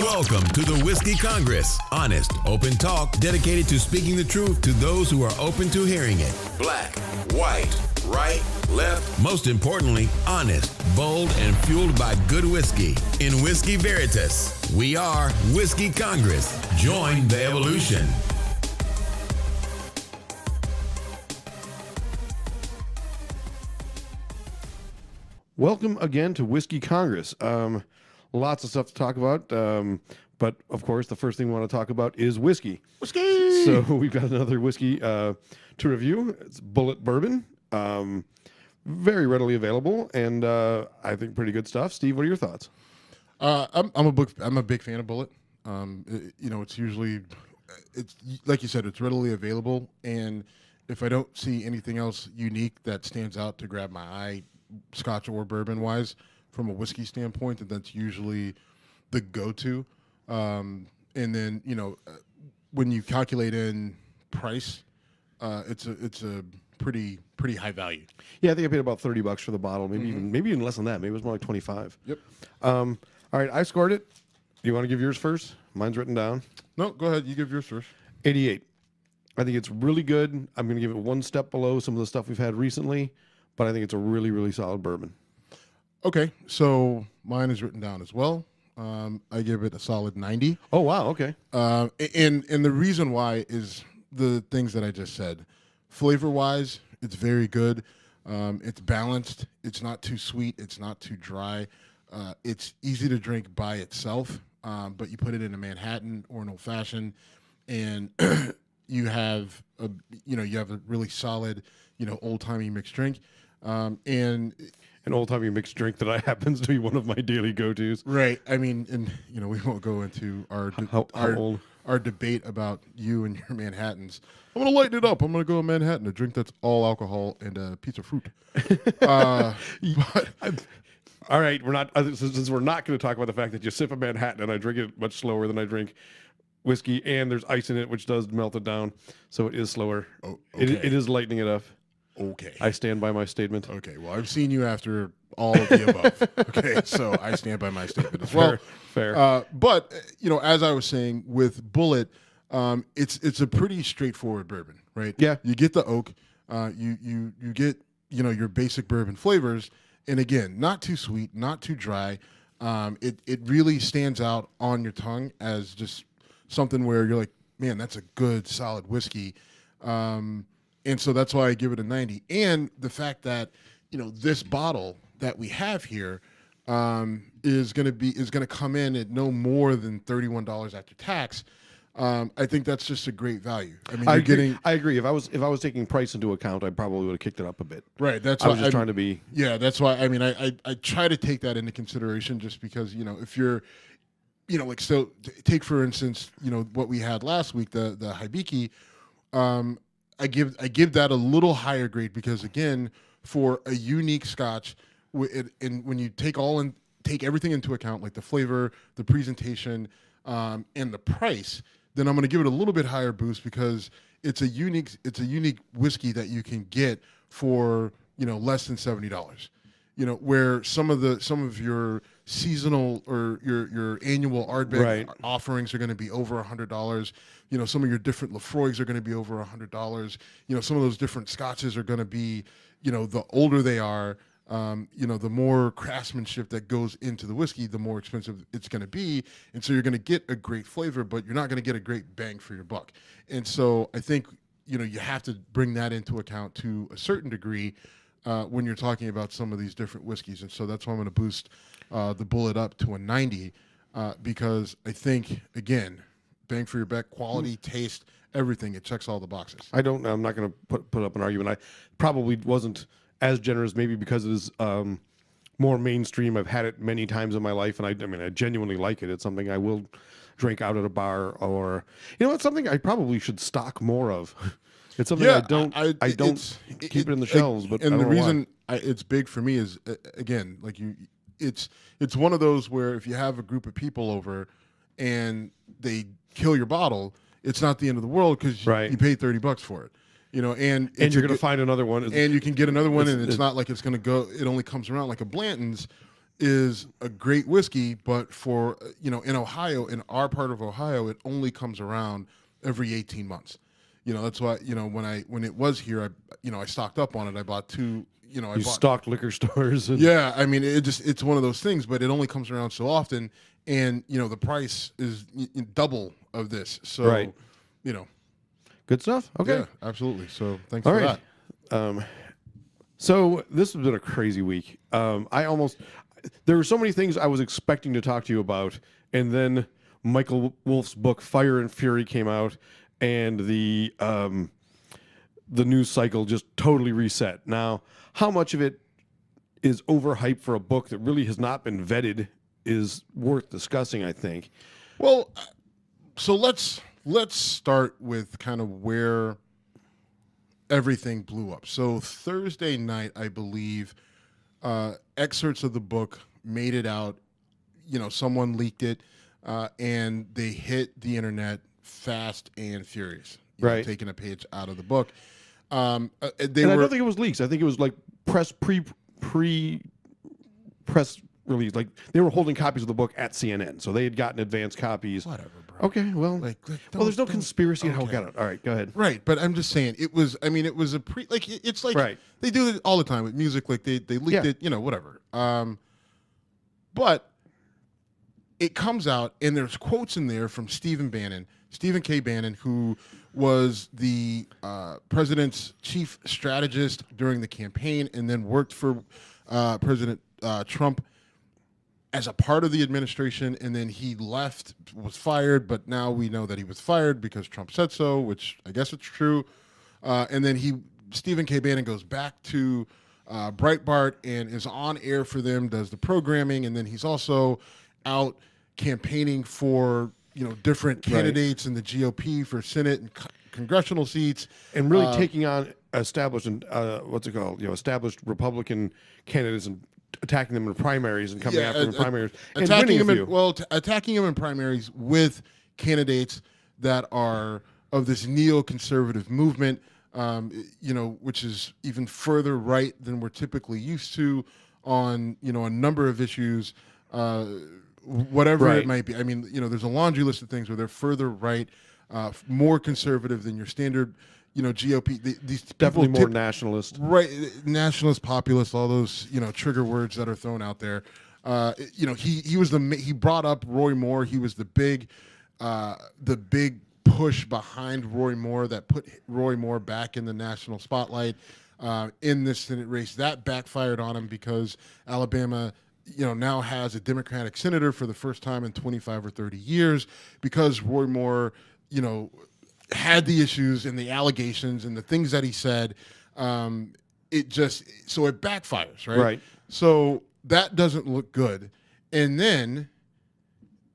Welcome to the Whiskey Congress. Honest, open talk dedicated to speaking the truth to those who are open to hearing it. Black, white, right, left. Most importantly, honest, bold, and fueled by good whiskey. In Whiskey Veritas, we are Whiskey Congress. Join the evolution. Welcome again to Whiskey Congress. Lots of stuff to talk about, but of course, the first thing we want to talk about is whiskey. Whiskey! So we've got another whiskey to review. It's Bulleit Bourbon. Very readily available, and I think pretty good stuff. Steve, what are your thoughts? I'm a big fan of Bulleit. It's usually, it's like you said, it's readily available, and if I don't see anything else unique that stands out to grab my eye, Scotch or bourbon wise, from a whiskey standpoint, and that's usually the go-to. And then when you calculate in price, it's a pretty high value. Yeah, I think I paid about $30 for the bottle, maybe even less than that. Maybe it was more like 25. Yep. All right, I scored it. Do you want to give yours first? Mine's written down. No, go ahead. You give yours first. 88. I think it's really good. I'm going to give it one step below some of the stuff we've had recently, but I think it's a really, really solid bourbon. Okay, so mine is written down as well. I give it a solid 90. Oh, wow, okay. And the reason why is the things that I just said. Flavor-wise, it's very good. It's balanced. It's not too sweet. It's not too dry. It's easy to drink by itself, but you put it in a Manhattan or an old-fashioned, and you have a really solid, old-timey mixed drink. And an old-timey mixed drink that happens to be one of my daily go-tos. Right. I mean, and we won't go into our debate about you and your Manhattans. I'm gonna lighten it up. I'm gonna go to Manhattan, a drink that's all alcohol and a piece of fruit. All right, we're not since we're not going to talk about the fact that you sip a Manhattan and I drink it much slower than I drink whiskey, and there's ice in it, which does melt it down, so it is slower. Oh, okay. It is lightening it up. Okay. I stand by my statement. Okay. Well, I've seen you after all of the above. Okay. So I stand by my statement as well. Fair. But, as I was saying with Bulleit, it's a pretty straightforward bourbon, right? Yeah. You get the oak, you get, your basic bourbon flavors. And again, not too sweet, not too dry. It really stands out on your tongue as just something where you're like, man, that's a good, solid whiskey. And so that's why I give it a 90. And the fact that, this bottle that we have here is going to come in at no more than $31 after tax. I think that's just a great value. I mean, I agree. If I was taking price into account, I probably would have kicked it up a bit. Right. That's I was just trying to be. Yeah. That's why. I mean, I try to take that into consideration just because if you're, so take for instance, what we had last week, the Hibiki. I give that a little higher grade because again, for a unique Scotch, and when you take everything into account, like the flavor, the presentation, and the price, then I'm going to give it a little bit higher boost because it's a unique whiskey that you can get for less than $70. Where some of your seasonal or your annual Ardbeg offerings are going to be over $100. Some of your different Lefroys are going to be over $100. Some of those different Scotches are going to be, the older they are, the more craftsmanship that goes into the whiskey, the more expensive it's going to be. And so you're going to get a great flavor, but you're not going to get a great bang for your buck. And so I think, you have to bring that into account to a certain degree when you're talking about some of these different whiskeys. And so that's why I'm going to boost the Bulleit up to a 90 because I think, again, bang for your buck, quality, taste, everything. It checks all the boxes. I'm not going to put up an argument. I probably wasn't as generous, maybe because it is more mainstream. I've had it many times in my life, and I genuinely like it. It's something I will drink out at a bar, or it's something I probably should stock more of. It's something I don't keep it in the shelves. But the reason it's big for me is again, like it's one of those where if you have a group of people over and they kill your bottle, it's not the end of the world because you paid $30 for it. And you're going to find another one, and you can get another one, and it's not like it's going to go. It only comes around like a Blanton's. is a great whiskey, but for in Ohio, in our part of Ohio, it only comes around every 18 months. That's why when it was here, I stocked up on it. I bought two. You stocked liquor stores. And... Yeah, I mean, it's one of those things, but it only comes around so often, and the price is double of this. So, right. Good stuff. Okay, yeah, absolutely. So thanks All for right. that. So this has been a crazy week. There were so many things I was expecting to talk to you about, and then Michael Wolff's book Fire and Fury came out, and the news cycle just totally reset. Now, how much of it is overhyped for a book that really has not been vetted is worth discussing, I think. Well, so let's start with kind of where everything blew up. So Thursday night, I believe, excerpts of the book made it out. Someone leaked it, and they hit the internet fast and furious. Right, taking a page out of the book. I don't think it was leaks. I think it was like press release. Like they were holding copies of the book at CNN, so they had gotten advance copies. Whatever, bro. Okay, well, there's no conspiracy in how we got it. All right, go ahead. Right, but I'm just saying it was. I mean, it was it's like right. They do it all the time with music. Like they leaked it, whatever. But it comes out, and there's quotes in there from Stephen K. Bannon, who was the president's chief strategist during the campaign, and then worked for President Trump as a part of the administration, and then he left, was fired, but now we know that he was fired because Trump said so, which I guess it's true. And then Stephen K. Bannon goes back to Breitbart and is on air for them, does the programming, and then he's also out campaigning for different candidates in the GOP for Senate and congressional seats, and really taking on established established Republican candidates and attacking them in primaries and coming after them in primaries and attacking winning them attacking them in primaries with candidates that are of this neoconservative movement, which is even further right than we're typically used to on a number of issues. Whatever it might be. I mean, there's a laundry list of things where they're further right, more conservative than your standard, GOP. These definitely more nationalist, right? Nationalist, populist, all those trigger words that are thrown out there. He brought up Roy Moore. He was the big push behind Roy Moore that put Roy Moore back in the national spotlight in this Senate race. That backfired on him because Alabama now has a Democratic senator for the first time in 25 or 30 years because Roy Moore, had the issues and the allegations and the things that he said. It backfires, right? Right. So that doesn't look good. And then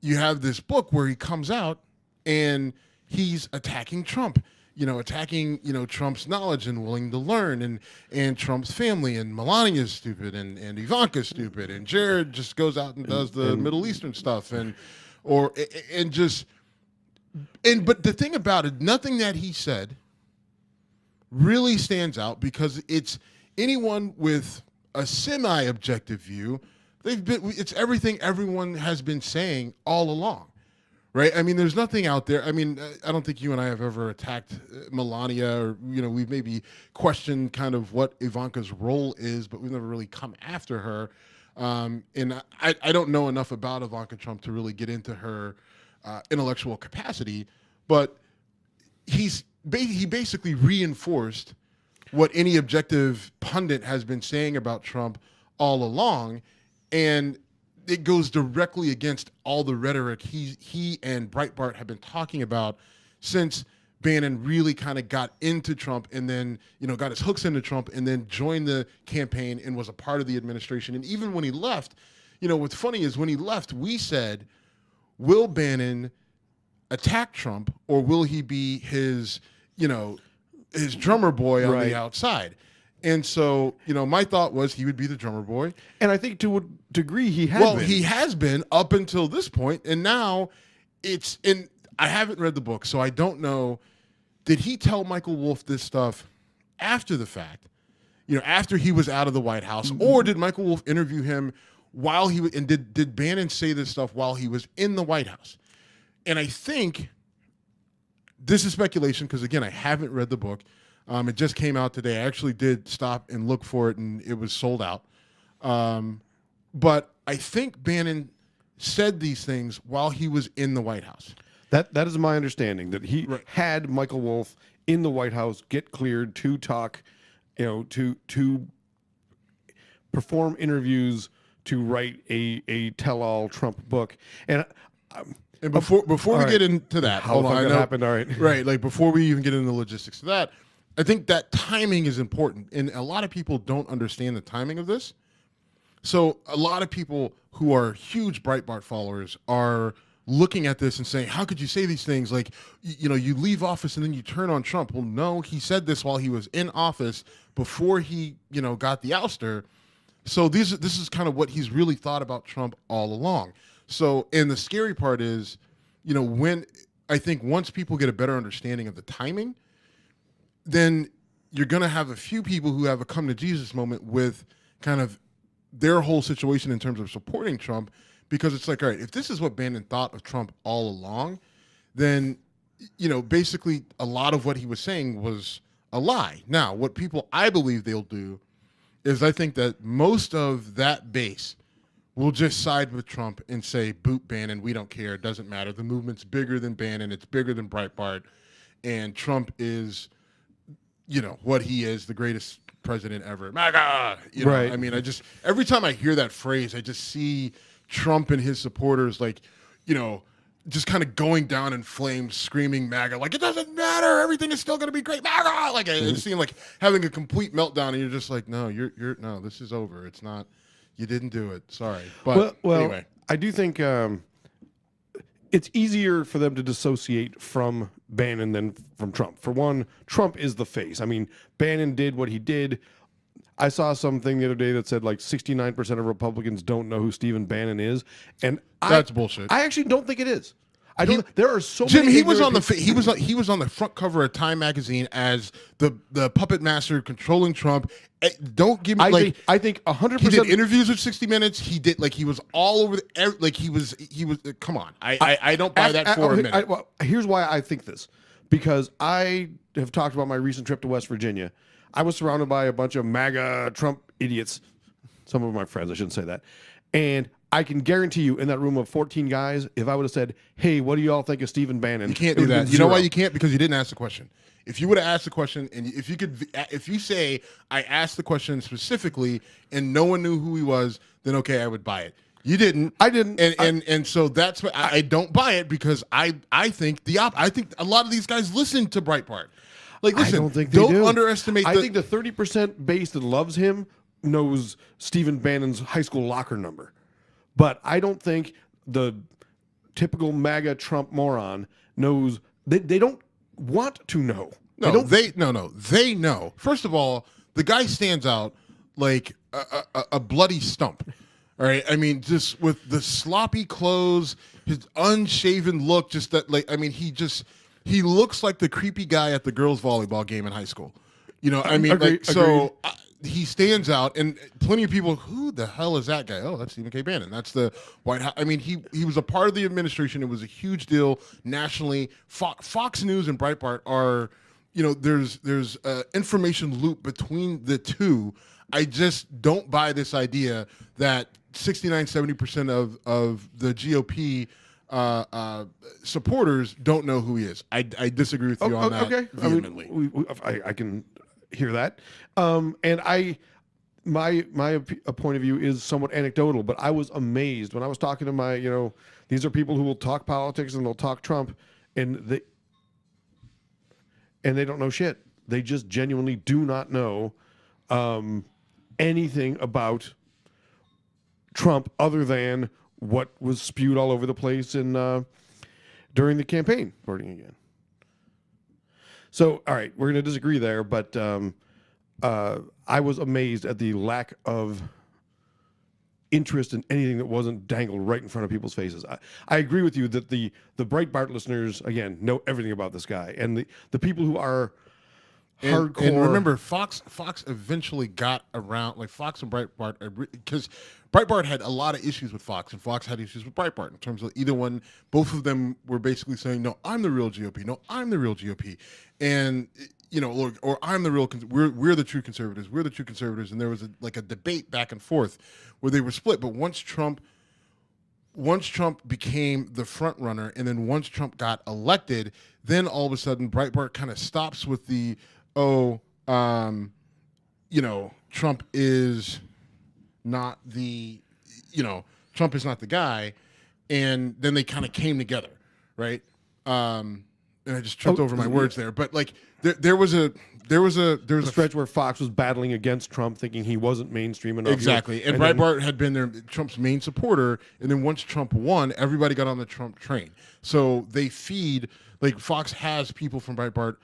you have this book where he comes out and he's attacking Trump. Attacking, Trump's knowledge and willing to learn and Trump's family and Melania's stupid and Ivanka's stupid and Jared just goes out and does the Middle Eastern stuff but the thing about it, nothing that he said really stands out because it's anyone with a semi-objective view. It's everything everyone has been saying all along. Right. I mean, there's nothing out there. I mean, I don't think you and I have ever attacked Melania or, we've maybe questioned kind of what Ivanka's role is, but we've never really come after her. And I don't know enough about Ivanka Trump to really get into her intellectual capacity, but he basically reinforced what any objective pundit has been saying about Trump all along. And it goes directly against all the rhetoric he and Breitbart have been talking about since Bannon really kind of got into Trump and then, got his hooks into Trump and then joined the campaign and was a part of the administration. And even when he left, what's funny is when he left, we said, will Bannon attack Trump or will he be his drummer boy on the outside? And so, my thought was he would be the drummer boy. And I think to a degree he has been. He has been up until this point, and now and I haven't read the book, so I don't know. Did he tell Michael Wolff this stuff after the fact, after he was out of the White House, or did Michael Wolff interview him while he and did Bannon say this stuff while he was in the White House? And I think this is speculation because, again, I haven't read the book. It just came out today. I actually did stop and look for it, and it was sold out. But I think Bannon said these things while he was in the White House. That is my understanding, that he had Michael Wolff in the White House get cleared to talk, to perform interviews, to write a tell-all Trump book. And before we get into that, how that happened, all right. Right, like before we even get into the logistics of that, I think that timing is important. And a lot of people don't understand the timing of this. So a lot of people who are huge Breitbart followers are looking at this and saying, how could you say these things? Like, you leave office and then you turn on Trump. Well, no, he said this while he was in office before he, got the ouster. So this is kind of what he's really thought about Trump all along. So, and the scary part is, when I think once people get a better understanding of the timing, then you're going to have a few people who have a come to Jesus moment with kind of their whole situation in terms of supporting Trump, because it's like, all right, if this is what Bannon thought of Trump all along, then, basically a lot of what he was saying was a lie. Now, what I believe they'll do is I think that most of that base will just side with Trump and say, boot Bannon, we don't care, it doesn't matter. The movement's bigger than Bannon, it's bigger than Breitbart, and Trump is, what he is, the greatest president ever. MAGA! Right. I mean, every time I hear that phrase, I just see Trump and his supporters just kind of going down in flames, screaming MAGA, like, it doesn't matter, everything is still going to be great, MAGA! Like, I just seem like having a complete meltdown, and you're just like, no, no, this is over. It's not, you didn't do it. Sorry. But well, anyway. I do think it's easier for them to dissociate from Bannon than from Trump. For one, Trump is the face. I mean, Bannon did what he did. I saw something the other day that said like 69% of Republicans don't know who Stephen Bannon is, and that's bullshit. I actually don't think it is. I don't. There are so Jim, many. he was on the front cover of Time magazine as the puppet master controlling Trump. Don't give me I think 100%. He did interviews with 60 Minutes. He did he was all over he was. Come on, I don't buy that for a minute. Well, here's why I think this, because I have talked about my recent trip to West Virginia. I was surrounded by a bunch of MAGA Trump idiots. Some of my friends, I shouldn't say that. And I can guarantee you, in that room of 14 guys, if I would have said, hey, what do you all think of Stephen Bannon? You can't do that. You know why you can't? Because you didn't ask the question. If you would have asked the question, and if you say, I asked the question specifically, and no one knew who he was, then okay, I would buy it. You didn't. I didn't. And so that's what I don't buy it, because I think I think a lot of these guys listen to Breitbart. Like, listen, I don't think they do. Underestimate. I think the 30% base that loves him knows Stephen Bannon's high school locker number. But I don't think the typical MAGA Trump moron knows. They don't want to know. They know. First of all, the guy stands out like a bloody stump. All right. I mean, just with the sloppy clothes, his unshaven look, just that, like, I mean, he looks like the creepy guy at the girls' volleyball game in high school. I mean, agreed. He stands out, and plenty of people, who the hell is that guy? Oh, that's Stephen K. Bannon. That's the White House. I mean, he was a part of the administration. It was a huge deal nationally. Fox News and Breitbart are, there's information loop between the two. I just don't buy this idea that 69-70% of the GOP supporters don't know who he is. I disagree with you on that. Okay, vehemently. I can hear that. And my point of view is somewhat anecdotal, but I was amazed when I was talking to my, these are people who will talk politics and they'll talk Trump, and they don't know shit. They just genuinely do not know anything about Trump other than what was spewed all over the place during the campaign. Reporting again. So, all right, we're going to disagree there, but I was amazed at the lack of interest in anything that wasn't dangled right in front of people's faces. I agree with you that the Breitbart listeners, again, know everything about this guy. And the people who are hardcore. And remember, Fox eventually got around, like Fox and Breitbart, because Breitbart had a lot of issues with Fox, and Fox had issues with Breitbart in terms of both of them were basically saying, no, I'm the real GOP. No, I'm the real GOP. And, or I'm the real, we're the true conservatives. We're the true conservatives. And there was a debate back and forth where they were split. But once Trump became the front runner, and then once Trump got elected, then all of a sudden Breitbart kind of stops with the, Trump is not the, Trump is not the guy, and then they kind of came together, right? And I just tripped over my words there, but like there was a stretch where Fox was battling against Trump, thinking he wasn't mainstream enough. Exactly, and Breitbart had been Trump's main supporter, and then once Trump won, everybody got on the Trump train. So they feed, like, Fox has people from Breitbart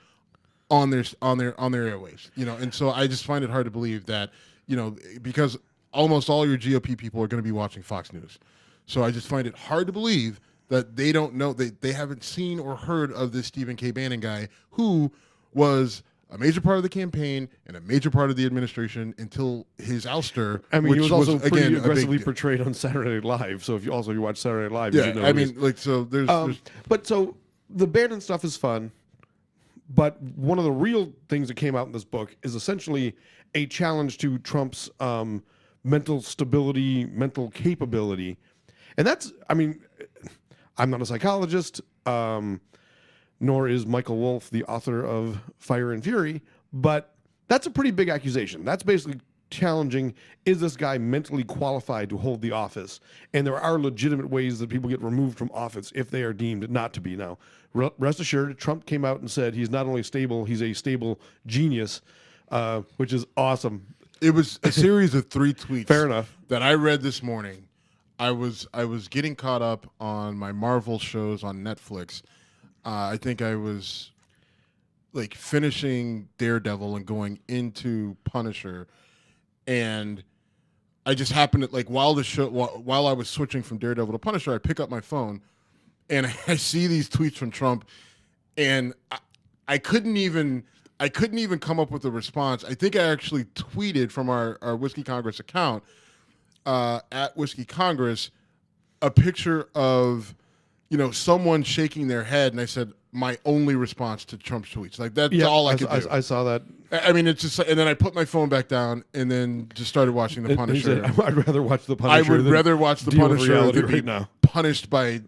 on their airwaves, and so I just find it hard to believe that, because almost all your GOP people are going to be watching Fox News. So I just find it hard to believe that they don't know, they haven't seen or heard of this Stephen K. Bannon guy, who was a major part of the campaign and a major part of the administration until his ouster. I mean, he was also pretty again aggressively portrayed on Saturday Night Live. So if you watch Saturday Night Live, yeah, you know I mean, like, so there's but so the Bannon stuff is fun. But one of the real things that came out in this book is essentially a challenge to Trump's mental stability, mental capability. And that's, I mean, I'm not a psychologist, nor is Michael Wolff, the author of Fire and Fury, but that's a pretty big accusation. That's basically challenging, is this guy mentally qualified to hold the office? And there are legitimate ways that people get removed from office if they are deemed not to be. Now, rest assured, Trump came out and said he's not only stable, he's a stable genius, which is awesome. It was a series of 3 tweets. Fair enough. That I read this morning. I was getting caught up on my Marvel shows on Netflix. I think I was like finishing Daredevil and going into Punisher, and I just happened to, like, while I was switching from Daredevil to Punisher, I pick up my phone and I see these tweets from Trump, and I couldn't even come up with a response. I think I actually tweeted from our Whiskey Congress account, at Whiskey Congress, a picture of, someone shaking their head, and I said, my only response to Trump's tweets. Like, that's all I could do. I saw that. I mean, it's just, and then I put my phone back down and then just started watching The Punisher. Said, I'd rather watch The Punisher. I would rather watch The Punisher than be now. punished by,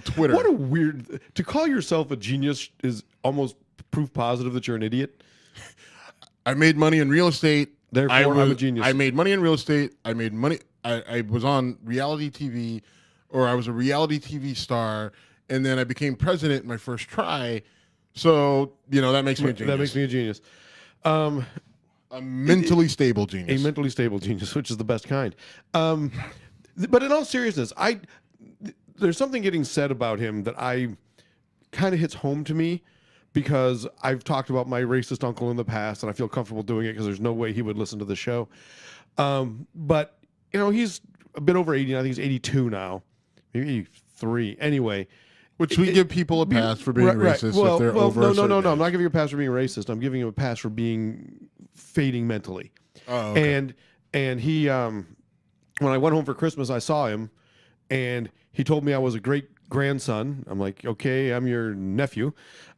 Twitter. What a weird, to call yourself a genius is almost proof positive that you're an idiot. I made money in real estate. Therefore, I'm a genius. I made money in real estate. I made money. I was on reality TV, or I was a reality TV star, and then I became president in my first try. So, that makes me a genius. That makes me a genius. A mentally stable genius. A mentally stable genius, which is the best kind. But in all seriousness, there's something getting said about him that kind of hits home to me, because I've talked about my racist uncle in the past, and I feel comfortable doing it because there's no way he would listen to the show. But, he's a bit over 80. I think he's 82 now, maybe 83. Anyway. Which we give people a pass for being racist if they're over a certain age. I'm not giving him a pass for being racist. I'm giving him a pass for being fading mentally. Oh, okay. And he, when I went home for Christmas, I saw him, and he told me I was a great grandson. I'm like, okay, I'm your nephew.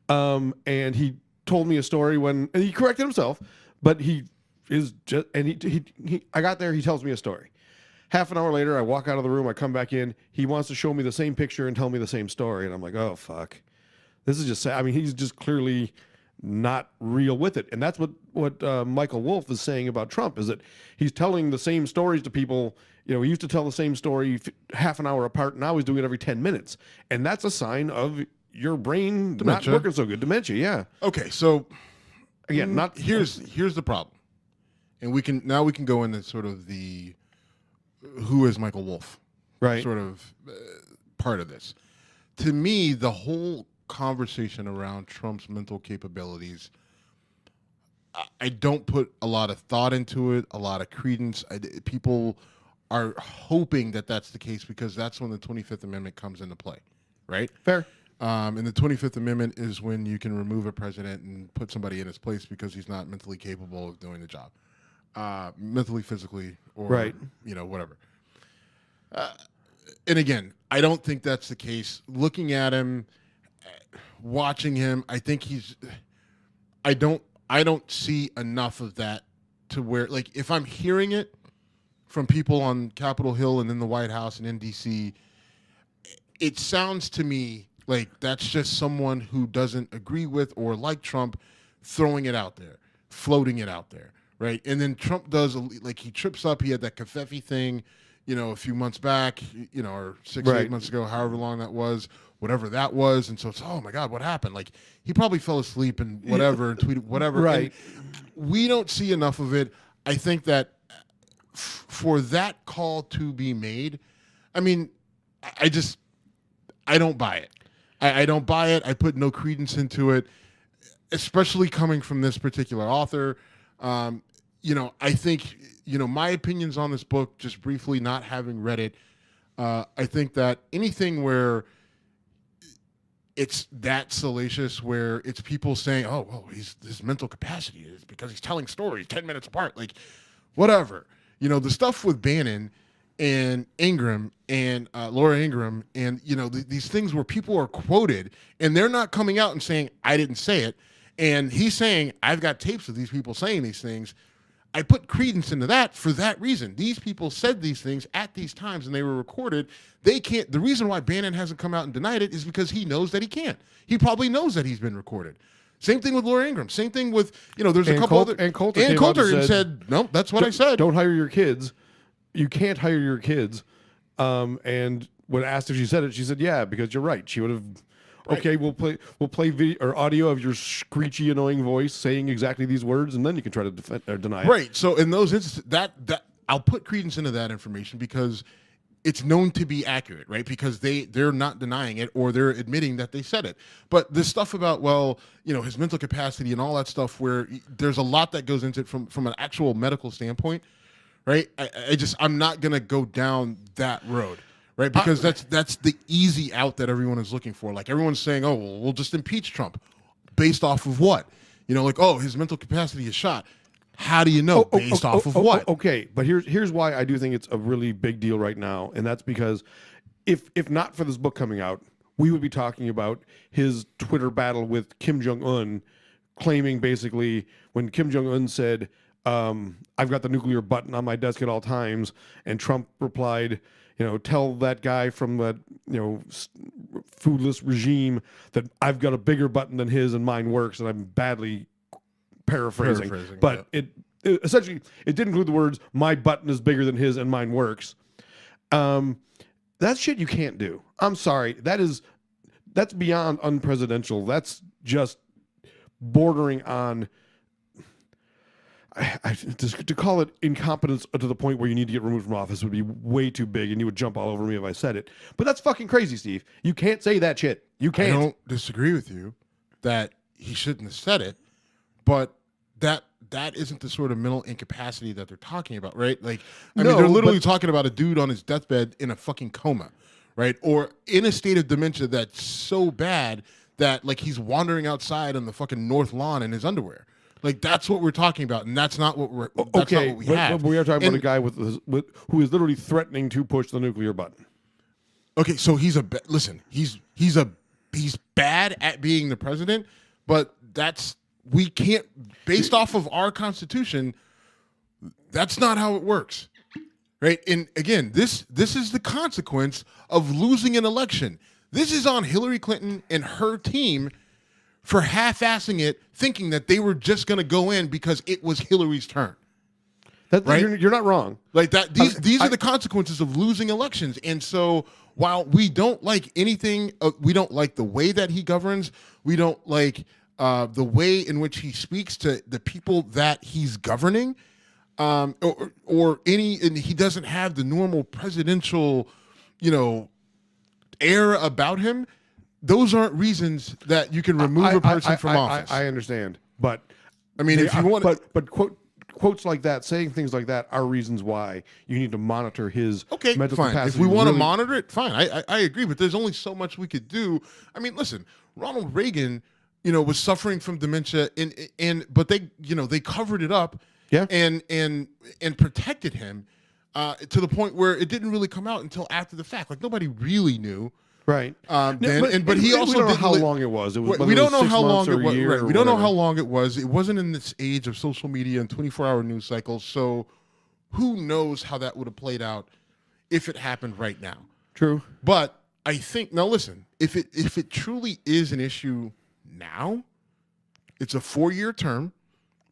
And he told me a story and he corrected himself, but he is just, and I got there, he tells me a story. Half an hour later, I walk out of the room, I come back in, he wants to show me the same picture and tell me the same story. And I'm like, oh, fuck. This is just sad. I mean, he's just clearly not real with it. And that's what Michael Wolff is saying about Trump, is that he's telling the same stories to people. He used to tell the same story half an hour apart. Now he's doing it every 10 minutes. And that's a sign of your brain dementia. Not working so good. Dementia, yeah. Okay, so again, here's the problem. And we can go into sort of the who is Michael Wolff, right? Sort of part of this. To me, the whole conversation around Trump's mental capabilities, I don't put a lot of thought into it, a lot of credence. People are hoping that that's the case because that's when the 25th Amendment comes into play, right? Fair. And the 25th Amendment is when you can remove a president and put somebody in his place because he's not mentally capable of doing the job, mentally, physically, or Right. Whatever. And again, I don't think that's the case. Looking at him, watching him, I think I don't see enough of that to where, like, if I'm hearing it from people on Capitol Hill and in the White House and in DC, it sounds to me like that's just someone who doesn't agree with or like Trump throwing it out there, floating it out there, right? And then Trump does, like, he trips up. He had that Covfefe thing, a few months back, or 6 or 8 months ago, however long that was, whatever that was. And so it's, oh my God, what happened? Like, he probably fell asleep and whatever, and tweeted whatever. Right. And we don't see enough of it. I think that for that call to be made, I mean, I don't buy it. I don't buy it. I put no credence into it, especially coming from this particular author. I think, my opinions on this book, just briefly, not having read it, I think that anything where it's that salacious, where it's people saying, oh, well, his mental capacity is because he's telling stories 10 minutes apart, like, whatever. The stuff with Bannon and Ingram and Laura Ingram and, these things where people are quoted and they're not coming out and saying, I didn't say it. And he's saying, I've got tapes of these people saying these things. I put credence into that for that reason. These people said these things at these times and they were recorded. They can't. The reason why Bannon hasn't come out and denied it is because he knows that he can't. He probably knows that he's been recorded. Same thing with Laura Ingram. Same thing with, there's a couple other. And Coulter said, no, that's what I said. Don't hire your kids. You can't hire your kids. And when asked if she said it, she said, yeah, because you're right. She would have. Right. Okay, we'll play video or audio of your screechy, annoying voice saying exactly these words, and then you can try to defend or deny it. Right. So in those instances, that I'll put credence into that information because it's known to be accurate, right? Because they're not denying it or they're admitting that they said it. But this stuff about, his mental capacity and all that stuff, where there's a lot that goes into it from an actual medical standpoint, right? I'm not gonna go down that road. Right, because that's the easy out that everyone is looking for. Like, everyone's saying, oh, well, we'll just impeach Trump. Based off of what? His mental capacity is shot. How do you know? Based off of what? Okay, but here's why I do think it's a really big deal right now, and that's because if not for this book coming out, we would be talking about his Twitter battle with Kim Jong-un, claiming basically when Kim Jong-un said, I've got the nuclear button on my desk at all times, and Trump replied, tell that guy from that, foodless regime that I've got a bigger button than his and mine works. And I'm badly paraphrasing but yeah. it essentially, it did include the words, my button is bigger than his and mine works. That's shit you can't do. I'm sorry. That's beyond unpresidential. That's just bordering on, to call it incompetence to the point where you need to get removed from office would be way too big, and you would jump all over me if I said it. But that's fucking crazy, Steve. You can't say that shit. You can't. I don't disagree with you that he shouldn't have said it, but that isn't the sort of mental incapacity that they're talking about, right? Like, they're literally talking about a dude on his deathbed in a fucking coma, right? Or in a state of dementia that's so bad that, like, he's wandering outside on the fucking north lawn in his underwear. Like, that's what we're talking about, and that's not what we have. But we are talking about a guy with who is literally threatening to push the nuclear button. Okay, so he's bad at being the president, but we can't, based off of our Constitution, that's not how it works, right? And again, this is the consequence of losing an election. This is on Hillary Clinton and her team for half-assing it, thinking that they were just going to go in because it was Hillary's turn. Right? You're not wrong. Like that. These are the consequences of losing elections. And so, while we don't like anything, we don't like the way that he governs. We don't like the way in which he speaks to the people that he's governing, and he doesn't have the normal presidential, air about him. Those aren't reasons that you can remove a person from office. I understand, but I mean, if you want, but quotes like that, saying things like that, are reasons why you need to monitor his mental fine. capacity. If we want to monitor it, fine. I agree, but there's only so much we could do. I mean, listen, Ronald Reagan, was suffering from dementia, but they covered it up, and protected him to the point where it didn't really come out until after the fact. Like nobody really knew. Right. But he also we don't know didn't how long it was. We don't know how long it was. Right. We don't know how long it was. It wasn't in this age of social media and 24-hour news cycles. So who knows how that would have played out if it happened right now. True. But I think, now listen, if it truly is an issue now, it's a 4-year term.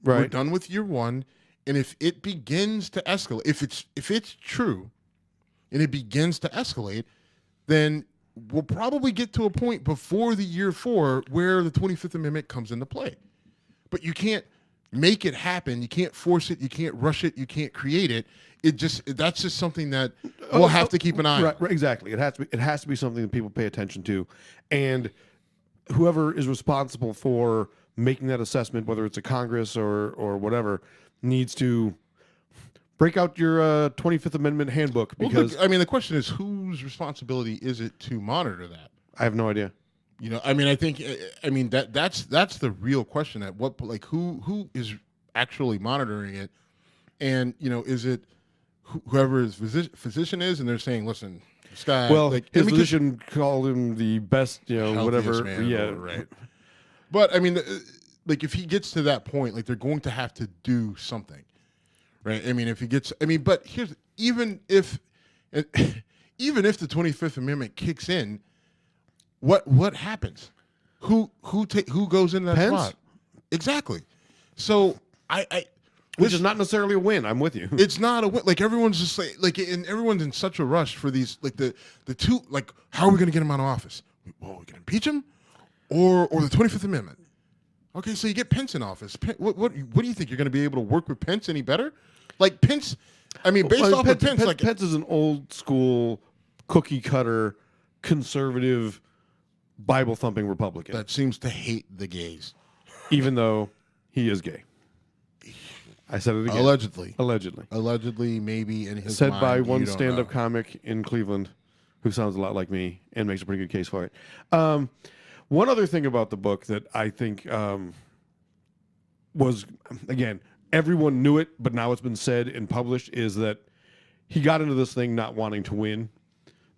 Right. We're done with year 1. And if it begins to escalate, if it's true and it begins to escalate, then we'll probably get to a point before the year 4 where the 25th Amendment comes into play. But you can't make it happen. You can't force it. You can't rush it. You can't create it. That's just something that we'll have to keep an eye on. Right, exactly. It has to be something that people pay attention to. And whoever is responsible for making that assessment, whether it's a Congress or whatever, needs to break out your 25th Amendment handbook, because the question is, whose responsibility is it to monitor that? I have no idea. I think that's the real question. At what, like, who is actually monitoring it? And is it whoever his physician is, and they're saying, listen, this guy. Well, his physician called him the best, whatever. Yeah, right. But if he gets to that point, like, they're going to have to do something. Right. If he gets, but even if the 25th Amendment kicks in, what happens? Who goes in that Pence? spot? Exactly. So which is not necessarily a win. I'm with you. It's not a win. Like, everyone's just and everyone's in such a rush for these, like, the two, like, how are we going to get him out of office? Well, we can impeach him, or the 25th Amendment. Okay, so you get Pence in office. What do you think? You're going to be able to work with Pence any better? Like, Pence, based off of Pence, like, Pence is an old school, cookie cutter, conservative, Bible thumping Republican that seems to hate the gays, even though he is gay. I said it again. Allegedly, maybe in his said mind, by one stand-up comic in Cleveland, who sounds a lot like me and makes a pretty good case for it. One other thing about the book that I think was, again, everyone knew it, but now it's been said and published, is that he got into this thing not wanting to win.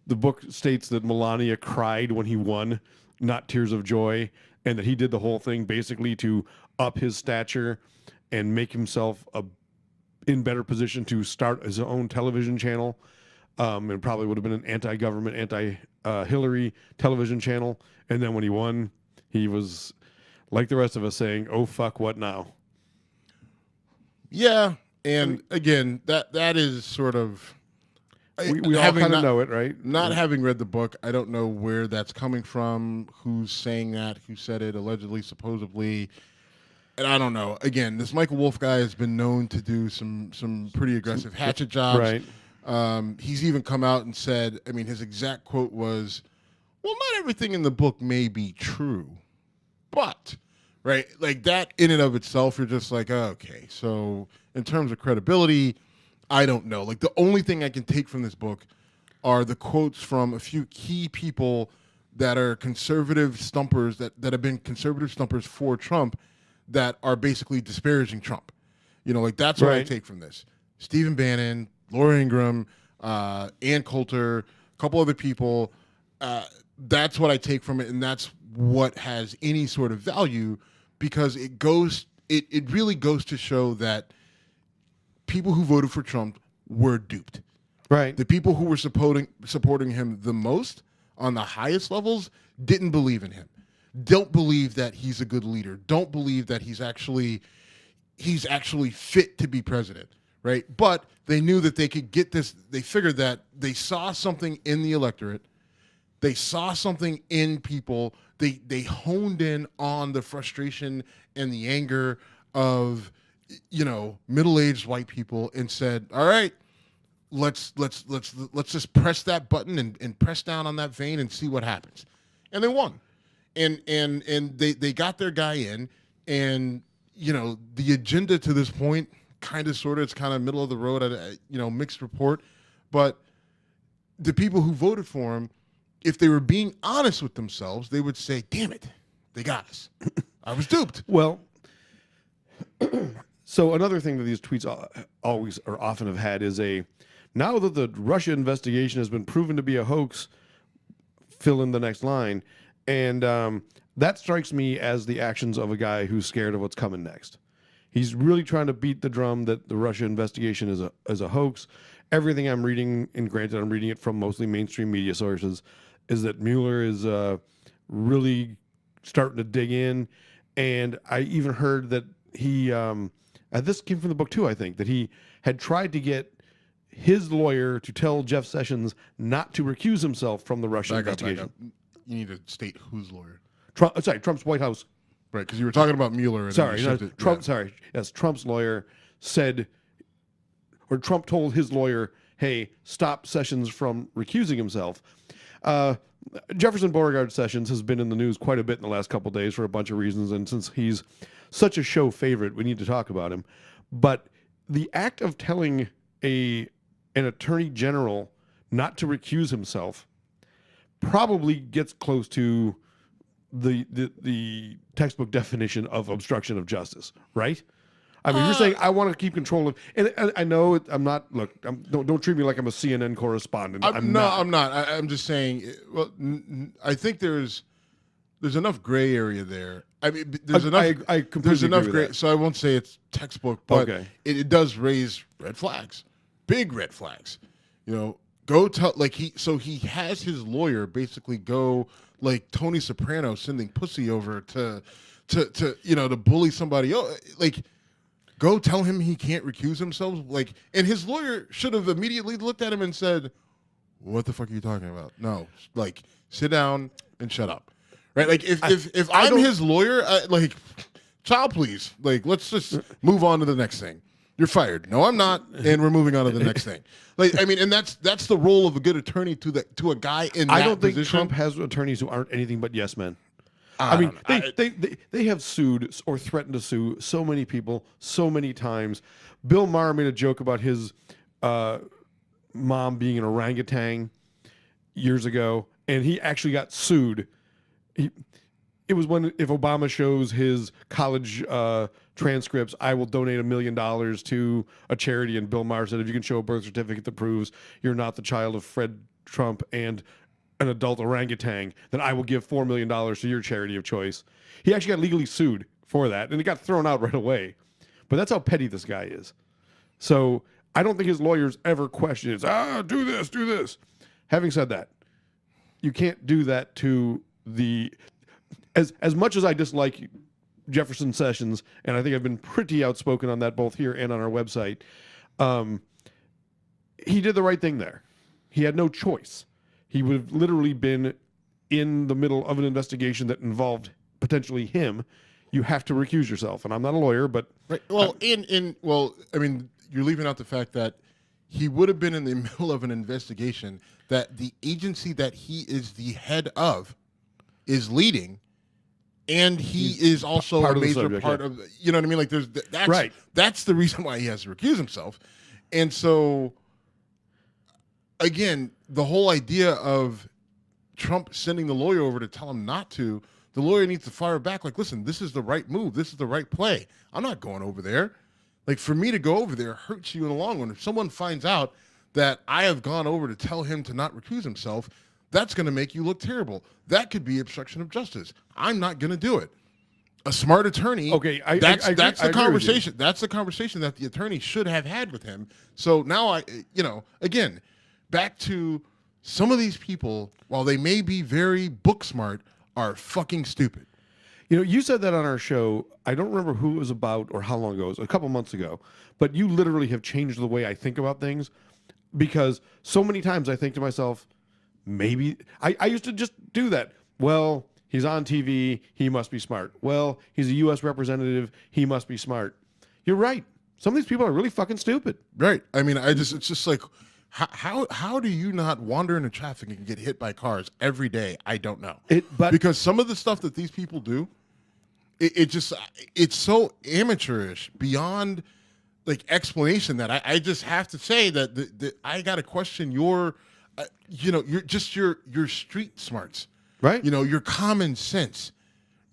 The book states that Melania cried when he won, not tears of joy, and that he did the whole thing basically to up his stature and make himself in better position to start his own television channel. And probably would have been an anti-government, anti-Hillary television channel. And then when he won, he was, like the rest of us, saying, "Oh fuck, what now?" Yeah, and again, that is sort of, we all kind of know it, right? Not having read the book, I don't know where that's coming from, who's saying that, who said it, allegedly, supposedly, and I don't know. Again, this Michael Wolff guy has been known to do some pretty aggressive hatchet jobs. Right. He's even come out and said, his exact quote was, "Well, not everything in the book may be true, but," right? Like, that in and of itself, you're just like, oh, okay. So in terms of credibility, I don't know. Like, the only thing I can take from this book are the quotes from a few key people that are conservative stumpers, that have been conservative stumpers for Trump, that are basically disparaging Trump. Like, that's what I take from this. Stephen Bannon, Laura Ingraham, Ann Coulter, a couple other people. That's what I take from it, and that's what has any sort of value, because it really goes to show that people who voted for Trump were duped. Right. The people who were supporting him the most on the highest levels didn't believe in him. Don't believe that he's a good leader. Don't believe that he's actually fit to be president, right? But they knew that they could get this. They figured that they saw something in the electorate. They saw something in people. They honed in on the frustration and the anger of, middle-aged white people, and said, all right, let's just press that button and press down on that vein and see what happens. And they won. And they got their guy in, and the agenda to this point kind of, sort of, it's kind of middle of the road, mixed report. But the people who voted for him, if they were being honest with themselves, they would say, damn it, they got us. I was duped. Well, so another thing that these tweets always or often have had is now that the Russia investigation has been proven to be a hoax, fill in the next line. And that strikes me as the actions of a guy who's scared of what's coming next. He's really trying to beat the drum that the Russia investigation is a hoax. Everything I'm reading, and granted I'm reading it from mostly mainstream media sources, is that Mueller is really starting to dig in. And I even heard that he, this came from the book too, I think, that he had tried to get his lawyer to tell Jeff Sessions not to recuse himself from the Russia investigation. You need to state whose lawyer. Trump's White House. Right, because you were talking about Mueller. And Trump's lawyer said, or Trump told his lawyer, hey, stop Sessions from recusing himself. Jefferson Beauregard Sessions has been in the news quite a bit in the last couple of days for a bunch of reasons, and since he's such a show favorite, we need to talk about him. But the act of telling an attorney general not to recuse himself probably gets close to the textbook definition of obstruction of justice, right? I mean, you're saying I want to keep control of, and I know I'm not. Look, don't treat me like I'm a CNN correspondent. I'm not. I'm just saying. Well, I think there's enough gray area there. I mean, there's enough. I completely there's enough agree with gray. that. So I won't say it's textbook, but it does raise red flags, big red flags. Go tell he has his lawyer basically go like Tony Soprano sending pussy over to bully somebody else. Like, go tell him he can't recuse himself. Like, and his lawyer should have immediately looked at him and said, "What the fuck are you talking about? No, like, sit down and shut up." Right? Like, if I'm his lawyer, child please. Like, let's just move on to the next thing. You're fired. No, I'm not, and we're moving on to the next thing. Like, I mean, and that's the role of a good attorney to a guy in that position. I don't think Trump has attorneys who aren't anything but yes men. I mean, they have sued or threatened to sue so many people so many times. Bill Maher made a joke about his mom being an orangutan years ago, and he actually got sued. It was if Obama shows his college transcripts, I will donate $1 million to a charity. And Bill Maher said, if you can show a birth certificate that proves you're not the child of Fred Trump and an adult orangutan, then I will give $4 million to your charity of choice. He actually got legally sued for that, and it got thrown out right away. But that's how petty this guy is. So I don't think his lawyers ever question it. Do this, do this. Having said that, you can't do that to as much as I dislike Jefferson Sessions, and I think I've been pretty outspoken on that both here and on our website, he did the right thing there. He had no choice. He would have literally been in the middle of an investigation that involved potentially him. You have to recuse yourself. And I'm not a lawyer, but right. Well, I mean, you're leaving out the fact that he would have been in the middle of an investigation that the agency that he is the head of is leading, and he is also a major part of. You know what I mean? Like, that's right. That's the reason why he has to recuse himself, and so. Again, the whole idea of Trump sending the lawyer over to tell him not to, the lawyer needs to fire back. Like, listen, this is the right move. This is the right play. I'm not going over there. Like, for me to go over there hurts you in the long run. If someone finds out that I have gone over to tell him to not recuse himself, that's going to make you look terrible. That could be obstruction of justice. I'm not going to do it. A smart attorney. Okay, that's the conversation. That's the conversation that the attorney should have had with him. So now again, back to some of these people, while they may be very book smart, are fucking stupid. You said that on our show. I don't remember who it was about or how long ago. It was a couple months ago. But you literally have changed the way I think about things, because so many times I think to myself, maybe I used to just do that. Well, he's on TV. He must be smart. Well, he's a U.S. representative. He must be smart. You're right. Some of these people are really fucking stupid. Right. I mean, it's just like, how do you not wander into traffic and get hit by cars every day? I don't know. Because some of the stuff that these people do, it's so amateurish beyond like explanation that I just have to say that I got to question your, your street smarts, Right. Your common sense,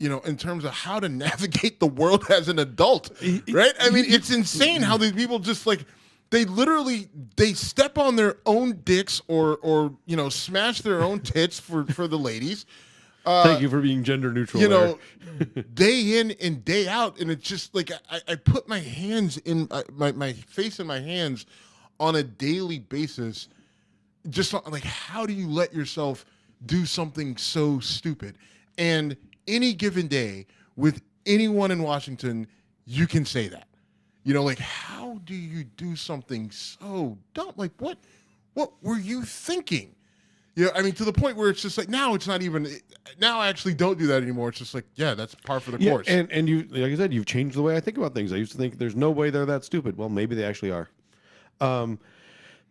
in terms of how to navigate the world as an adult, right? I mean, it's insane how these people just like, they step on their own dicks or smash their own tits for the ladies. Thank you for being gender neutral. Day in and day out, and it's just like I put my hands in my face in my hands on a daily basis. Just like, how do you let yourself do something so stupid? And any given day with anyone in Washington, you can say that. Like, how do you do something so dumb? Like, what were you thinking? I mean, to the point where it's just like, now it's not even, now I actually don't do that anymore. It's just like, yeah, that's par for the course. And you, like I said, you've changed the way I think about things. I used to think there's no way they're that stupid. Well, maybe they actually are.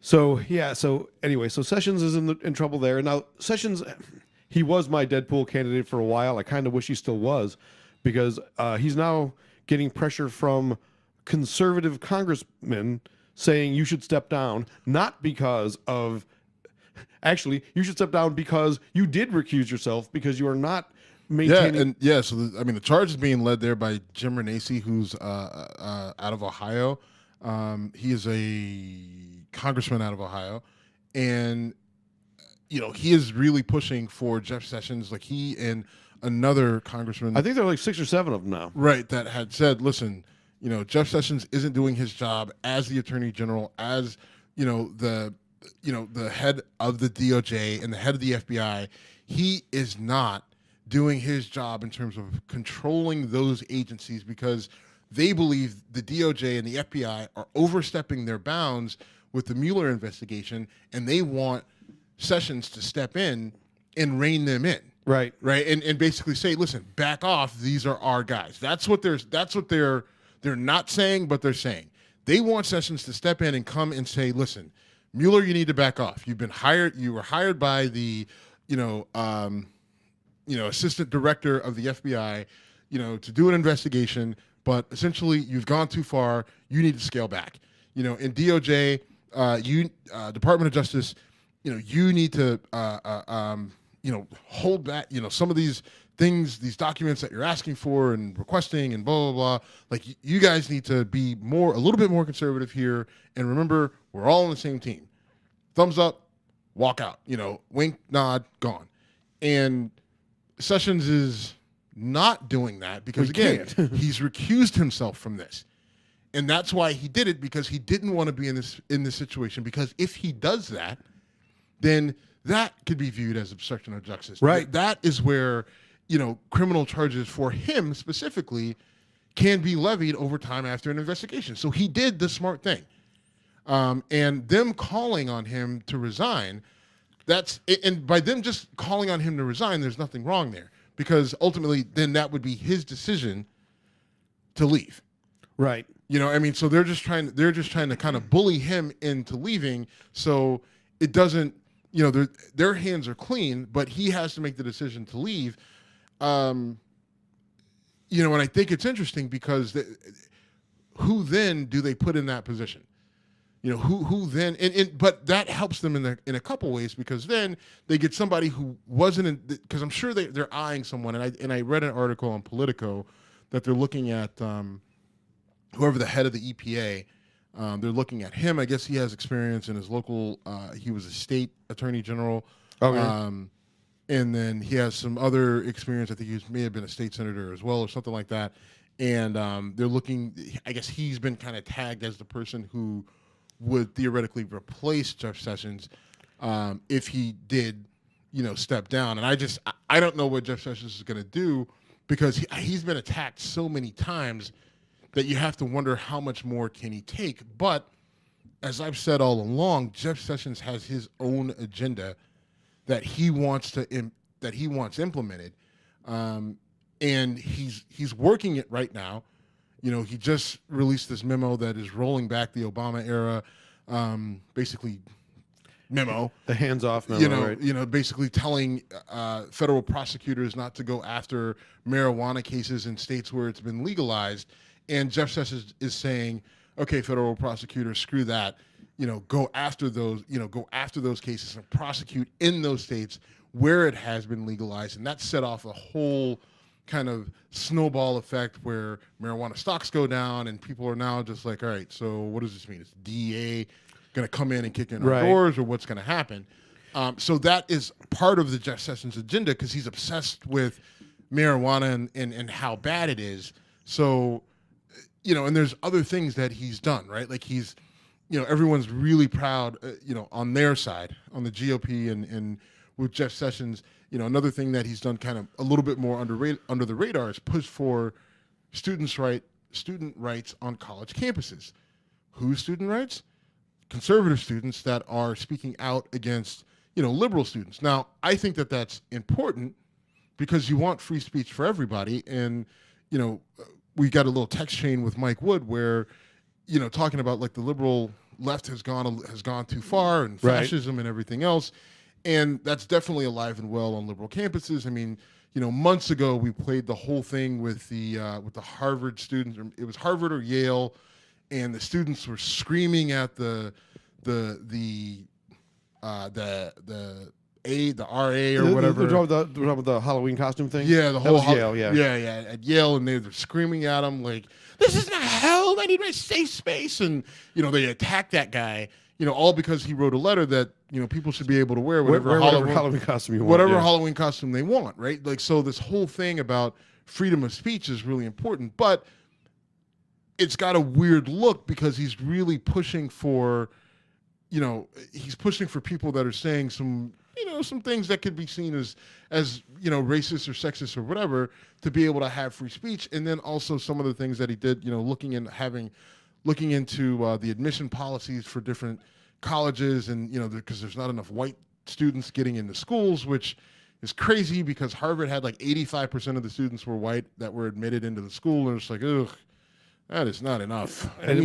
So anyway, Sessions is in trouble there. Now, Sessions, he was my Deadpool candidate for a while. I kind of wish he still was, because he's now getting pressure from conservative congressmen saying you should step down, not because of, actually, you should step down because you did recuse yourself because you are not maintaining. So the charge is being led there by Jim Renacci, who's out of Ohio. He is a congressman out of Ohio, and he is really pushing for Jeff Sessions. Like, he and another congressman, I think there are like 6 or 7 of them now, right, that had said, listen, Jeff Sessions isn't doing his job as the Attorney General, as the head of the DOJ and the head of the FBI. He is not doing his job in terms of controlling those agencies, because they believe the DOJ and the FBI are overstepping their bounds with the Mueller investigation, and they want Sessions to step in and rein them in. right? And basically say, listen, back off. These are our guys. That's what they're not saying, but they're saying. They want Sessions to step in and come and say, listen, Mueller, you need to back off. You've been hired. You were hired by the, assistant director of the FBI, to do an investigation. But essentially, you've gone too far. You need to scale back. In DOJ, Department of Justice, you need to, hold back. Some of these things, these documents that you're asking for and requesting and blah, blah, blah. Like, you guys need to be a little bit more conservative here. And remember, we're all on the same team. Thumbs up, walk out. Wink, nod, gone. And Sessions is not doing that because, again, he's recused himself from this. And that's why he did it, because he didn't want to be in this situation. Because if he does that, then that could be viewed as obstruction of justice. Right. That is where, criminal charges for him specifically can be levied over time after an investigation. So he did the smart thing. And them calling on him to resign, and by them just calling on him to resign, there's nothing wrong there, because ultimately then that would be his decision to leave. Right. So they're just trying to kind of bully him into leaving. So it doesn't, their hands are clean, but he has to make the decision to leave. And I think it's interesting because who then do they put in that position? Who then, but that helps them in a couple ways, because then they get somebody who wasn't in, because I'm sure they're eyeing someone. And I read an article on Politico that they're looking at whoever the head of the EPA. They're looking at him. I guess he has experience in his local. He was a state attorney general. Okay. And then he has some other experience. I think he may have been a state senator as well, or something like that. And they're looking. I guess he's been kind of tagged as the person who would theoretically replace Jeff Sessions if he did, step down. And I don't know what Jeff Sessions is going to do, because he's been attacked so many times that you have to wonder how much more can he take. But as I've said all along, Jeff Sessions has his own agenda that he wants implemented, and he's working it right now. He just released this memo that is rolling back the Obama era, basically memo. The hands-off memo, right? Basically telling federal prosecutors not to go after marijuana cases in states where it's been legalized. And Jeff Sessions is saying, okay, federal prosecutors, screw that. Go after those. Go after those cases and prosecute in those states where it has been legalized, and that set off a whole kind of snowball effect where marijuana stocks go down, and people are now just like, all right, so what does this mean? Is DEA going to come in and kick in our doors, or what's going to happen? So that is part of the Jeff Sessions agenda because he's obsessed with marijuana and how bad it is. So, and there's other things that he's done, right? Like he's, everyone's really proud, on their side, on the GOP and with Jeff Sessions. Another thing that he's done kind of a little bit more under the radar is push for student rights on college campuses. Whose student rights? Conservative students that are speaking out against, liberal students. Now, I think that that's important because you want free speech for everybody. And, we got a little text chain with Mike Wood where, talking about like the liberal left has gone too far and fascism and everything else. And that's definitely alive and well on liberal campuses. I mean, months ago we played the whole thing with the Harvard students. It was Harvard or Yale, and the students were screaming at the RA or whatever. We're talking about the Halloween costume thing? Yeah, the whole Yale, yeah, at Yale, and they're screaming at him like, "This is my hell! I need my safe space!" And they attacked that guy. All because he wrote a letter that people should be able to wear whatever Halloween costume you want, whatever Halloween costume they want, right? Like, so this whole thing about freedom of speech is really important, but it's got a weird look because he's really pushing for, he's pushing for people that are saying some things that could be seen as racist or sexist or whatever to be able to have free speech, and then also some of the things that he did, looking into the admission policies for different colleges, and because there's not enough white students getting into schools, which is crazy because Harvard had like 85% of the students were white that were admitted into the school, and it's like, ugh, that is not enough. And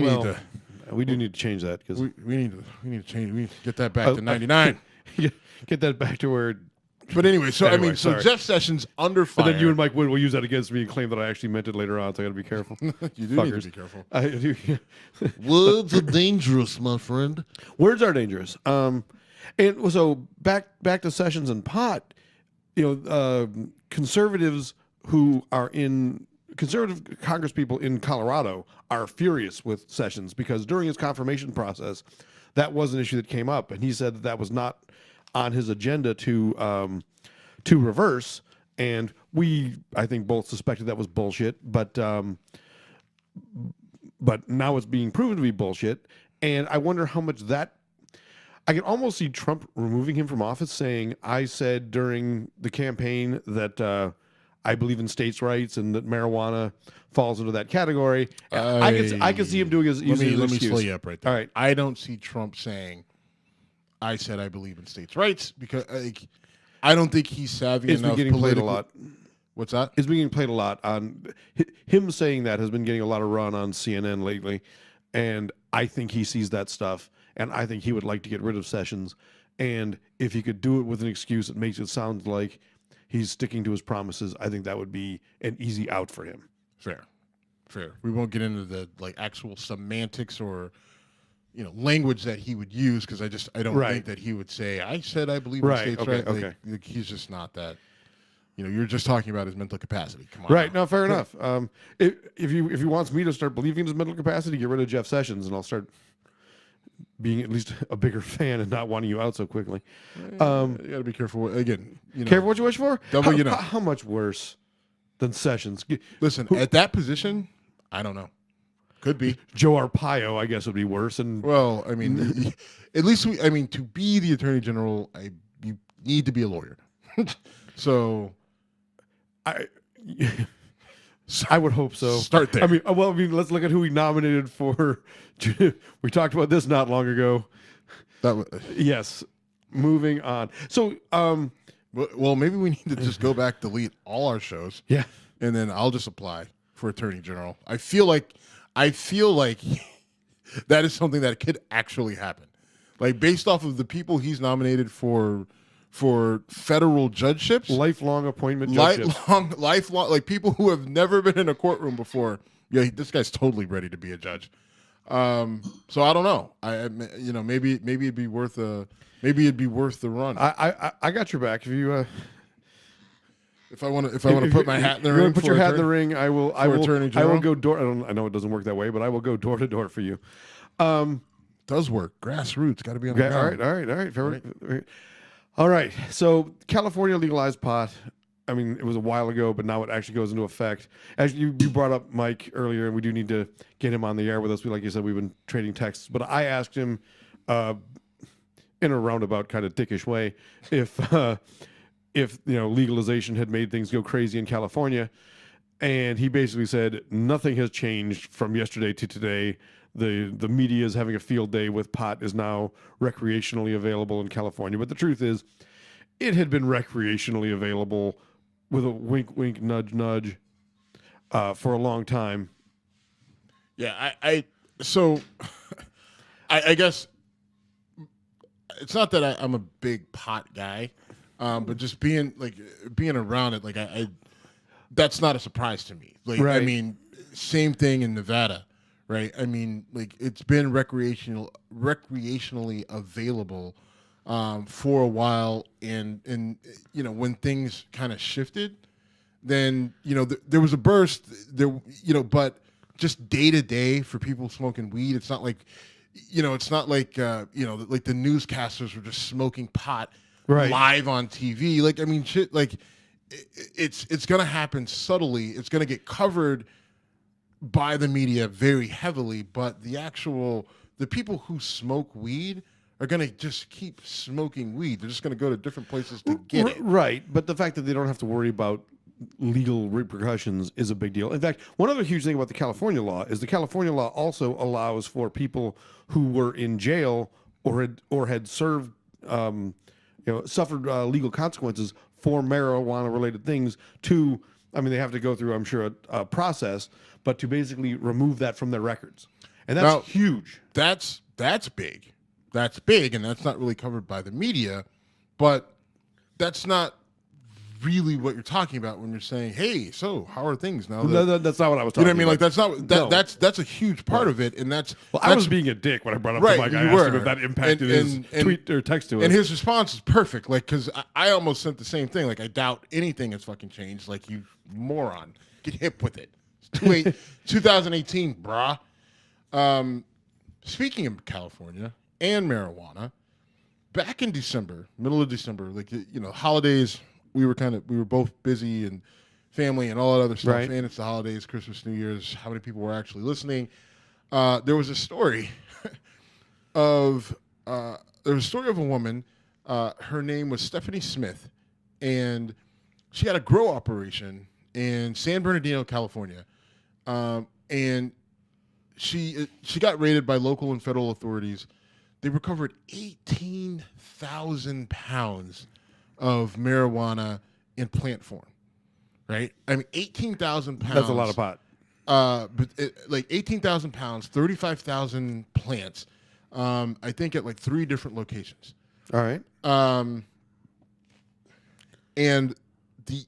we do need to change that because we need to change. We need to get that back to 99. Get that back to where. But anyway, so Jeff Sessions under fire. But then you and Mike Wood will use that against me and claim that I actually meant it later on, so I got to be careful. You do need to be careful. I do. Words are dangerous, my friend. Words are dangerous. And so back to Sessions and pot. Conservative Congresspeople in Colorado are furious with Sessions because during his confirmation process, that was an issue that came up, and he said that was not on his agenda to reverse, and I think both suspected that was bullshit, but now it's being proven to be bullshit, and I wonder how much that. I can almost see Trump removing him from office, saying, "I said during the campaign that I believe in states' rights and that marijuana falls into that category." I can see him doing his. Let me slow you up right there. All right, I don't see Trump saying, "I said I believe in states' rights," because I don't think he's savvy enough. It's been getting played a lot. What's that? It's been getting played a lot on him saying that has been getting a lot of run on CNN lately, and I think he sees that stuff, and I think he would like to get rid of Sessions, and if he could do it with an excuse that makes it sound like he's sticking to his promises, I think that would be an easy out for him. Fair. We won't get into the actual semantics or language that he would use because I don't think that he would say, "I said I believe in states' rights." Like, he's just not that. You're just talking about his mental capacity. Come on. Right. No, fair enough. If he wants me to start believing in his mental capacity, get rid of Jeff Sessions, and I'll start being at least a bigger fan and not wanting you out so quickly. You got to be careful. Again, careful what you wish for. How much worse than Sessions? Listen, at that position, I don't know. Could be Joe Arpaio, I guess, would be worse. And well, I mean, at least to be the attorney general, you need to be a lawyer. So, I would hope so. Start there. Let's look at who he nominated for. We talked about this not long ago. Yes. Moving on. So, well, maybe we need to just go back, delete all our shows. Yeah. And then I'll just apply for attorney general. I feel like that is something that could actually happen. Like, based off of the people he's nominated for federal judgeships, lifelong appointment judgeships. lifelong, like people who have never been in a courtroom before. Yeah, this guy's totally ready to be a judge. So I don't know. Maybe it'd be worth the run. I got your back. If you if I want to put my hat in the ring, put your hat in the ring. I will Attorney General? I will go door. I know it doesn't work that way, but I will go door to door for you. Does work. Grassroots got to be on the ground. All right. All right. So California legalized pot. I mean, it was a while ago, but now it actually goes into effect. As you brought up Mike earlier, and we do need to get him on the air with us. Like you said, we've been trading texts, but I asked him in a roundabout kind of dickish way if legalization had made things go crazy in California, and he basically said nothing has changed from yesterday to today. The media is having a field day with pot is now recreationally available in California, but the truth is, it had been recreationally available with a wink, wink, nudge, nudge for a long time. Yeah, I guess it's not that I'm a big pot guy, but just being around it, like that's not a surprise to me. Like, right. I mean, same thing in Nevada, right? I mean, like it's been recreationally available for a while, and when things kind of shifted, then there was a burst there, but just day to day for people smoking weed, it's not like like the newscasters were just smoking pot right. live on TV. Like, I mean, shit, like it's gonna happen subtly. It's gonna get covered by the media very heavily, but the people who smoke weed are going to just keep smoking weed. They're just going to go to different places to get it. Right. But the fact that they don't have to worry about legal repercussions is a big deal. In fact, one other huge thing about the California law is the California law also allows for people who were in jail or had served, suffered legal consequences for marijuana-related things to, they have to go through, I'm sure, a process, but to basically remove that from their records. And that's huge. That's big. That's big, and that's not really covered by the media, but that's not really what you're talking about when you're saying, "Hey, so how are things now?" That's not what I was talking about. You know what I mean? Like that's a huge part of it, and that's. Well, I was being a dick when I brought up to Mike. I asked him if that impacted his tweet or text to us. And his response is perfect. Like, because I almost sent the same thing. Like, I doubt anything has fucking changed. Like, you moron, get hip with it. It's 2018, brah. Speaking of California and marijuana, back in December, middle of December, like holidays, we were both busy and family and all that other stuff. Right. And it's the holidays, Christmas, New Year's. How many people were actually listening? There was a story of a woman. Her name was Stephanie Smith, and she had a grow operation in San Bernardino, California, and she got raided by local and federal authorities. They recovered 18,000 pounds of marijuana in plant form, right? 18,000 pounds. That's a lot of pot. But 18,000 pounds, 35,000 plants, I think at 3 different locations. All right. And the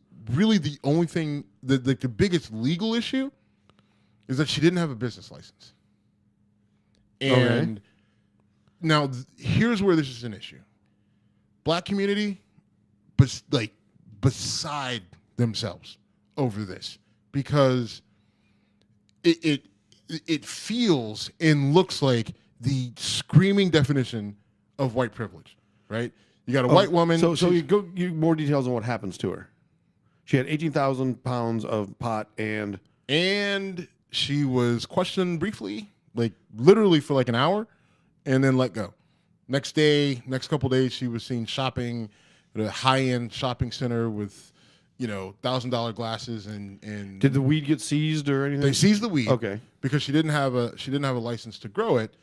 only thing, the biggest legal issue is that she didn't have a business license. And now here's where this is an issue. Black community, beside themselves over this, because it feels and looks like the screaming definition of white privilege, right? You got a white woman. So you more details on what happens to her. She had 18,000 pounds of pot and she was questioned briefly, literally for an hour, and then let go. Next couple days, she was seen shopping at a high-end shopping center with, $1,000 glasses and. Did the weed get seized or anything? They seized the weed. Okay. Because she didn't have a license to grow it,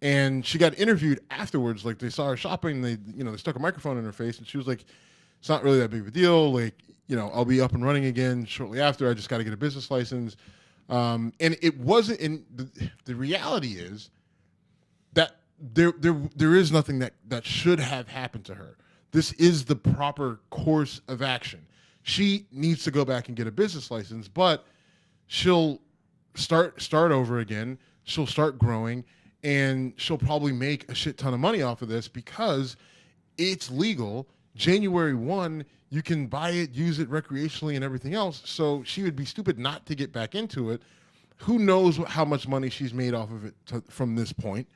and she got interviewed afterwards. They saw her shopping. They stuck a microphone in her face, and she was like, "It's not really that big of a deal. I'll be up and running again shortly after. I just got to get a business license." And it wasn't. And the reality is that there is nothing that should have happened to her. This is the proper course of action. She needs to go back and get a business license, but she'll start over again. she'll start growing, and she'll probably make a shit ton of money off of this because it's legal. January 1, you can buy it, use it recreationally and everything else. So she would be stupid not to get back into it. Who knows how much money she's made off of it from this point.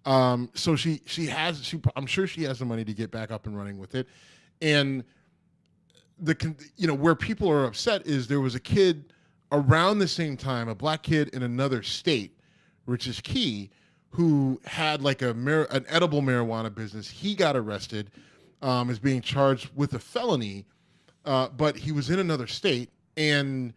So I'm sure she has the money to get back up and running with it. And where people are upset is there was a kid around the same time, a black kid in another state, which is key, who had like an edible marijuana business. He got arrested, is being charged with a felony, but he was in another state, and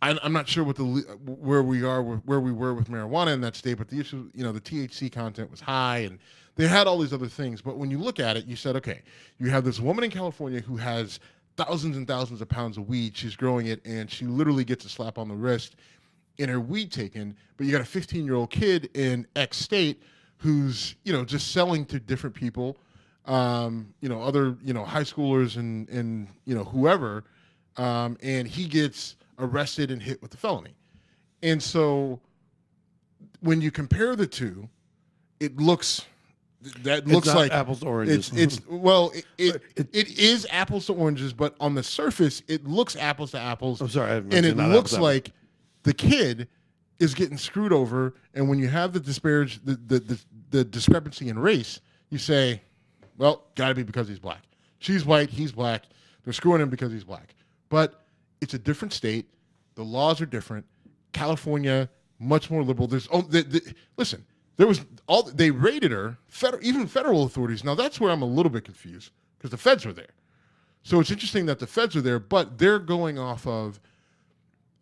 I'm not sure where we were with marijuana in that state, but the issue, the THC content was high, and they had all these other things. But when you look at it, you said, okay, you have this woman in California who has thousands and thousands of pounds of weed. She's growing it, and she literally gets a slap on the wrist in her weed taken. But you got a 15-year-old kid in X state who's, just selling to different people, other, high schoolers and whoever, and he gets arrested and hit with the felony. And so when you compare the two, it looks like apples to oranges. It is apples to oranges, but on the surface it looks apples to apples. I'm sorry, and it looks like the kid is getting screwed over. And when you have the discrepancy in race, you say, well, got to be because he's black. She's white, he's black. They're screwing him because he's black. But it's a different state. The laws are different. California, much more liberal. Listen, they raided her, even federal authorities. Now that's where I'm a little bit confused because the feds were there. So it's interesting that the feds are there, but they're going off of.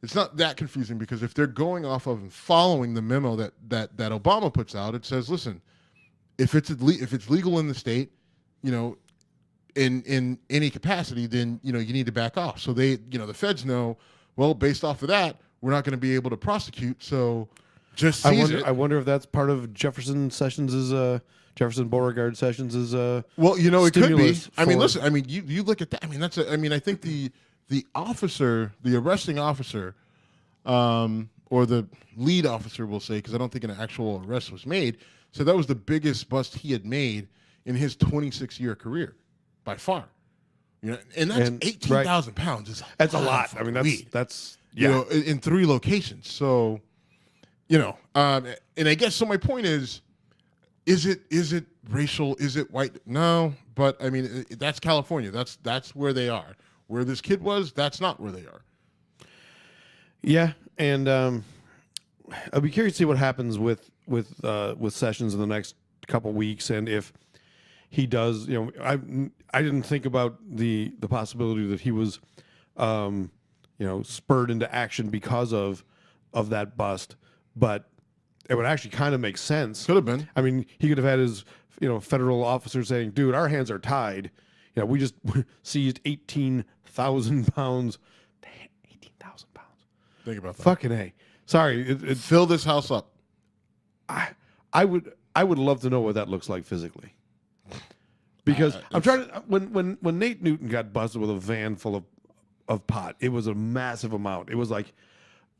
It's not that confusing because if they're going off of and following the memo that Obama puts out, it says, listen, if it's legal in the state, in any capacity, then you need to back off. So they, the feds know. Well, based off of that, we're not going to be able to prosecute. So just seize it. I wonder if that's part of Jefferson Beauregard Sessions' well, it could be. I mean, for- listen. I mean, you look at that. I mean, I think the officer, the arresting officer, or the lead officer, we'll say, because I don't think an actual arrest was made. So that was the biggest bust he had made in his 26-year career, by far. And that's 18,000 pounds. That's a lot. I mean, that's in 3 locations. So, and I guess so. My point is it racial? Is it white? No, but I mean, that's California. That's where they are. Where this kid was, that's not where they are. Yeah, and I'll be curious to see what happens with Sessions in the next couple weeks, and if he does, I didn't think about the possibility that he was, spurred into action because of that bust, but it would actually kind of make sense. Could have been. I mean, he could have had his, federal officer saying, "Dude, our hands are tied. We just seized 18,000 pounds. 18,000 pounds. Think about that. Fucking A. Sorry, Fill this house up. I would love to know what that looks like physically." Because I'm trying to when Nate Newton got busted with a van full of pot, it was a massive amount. It was like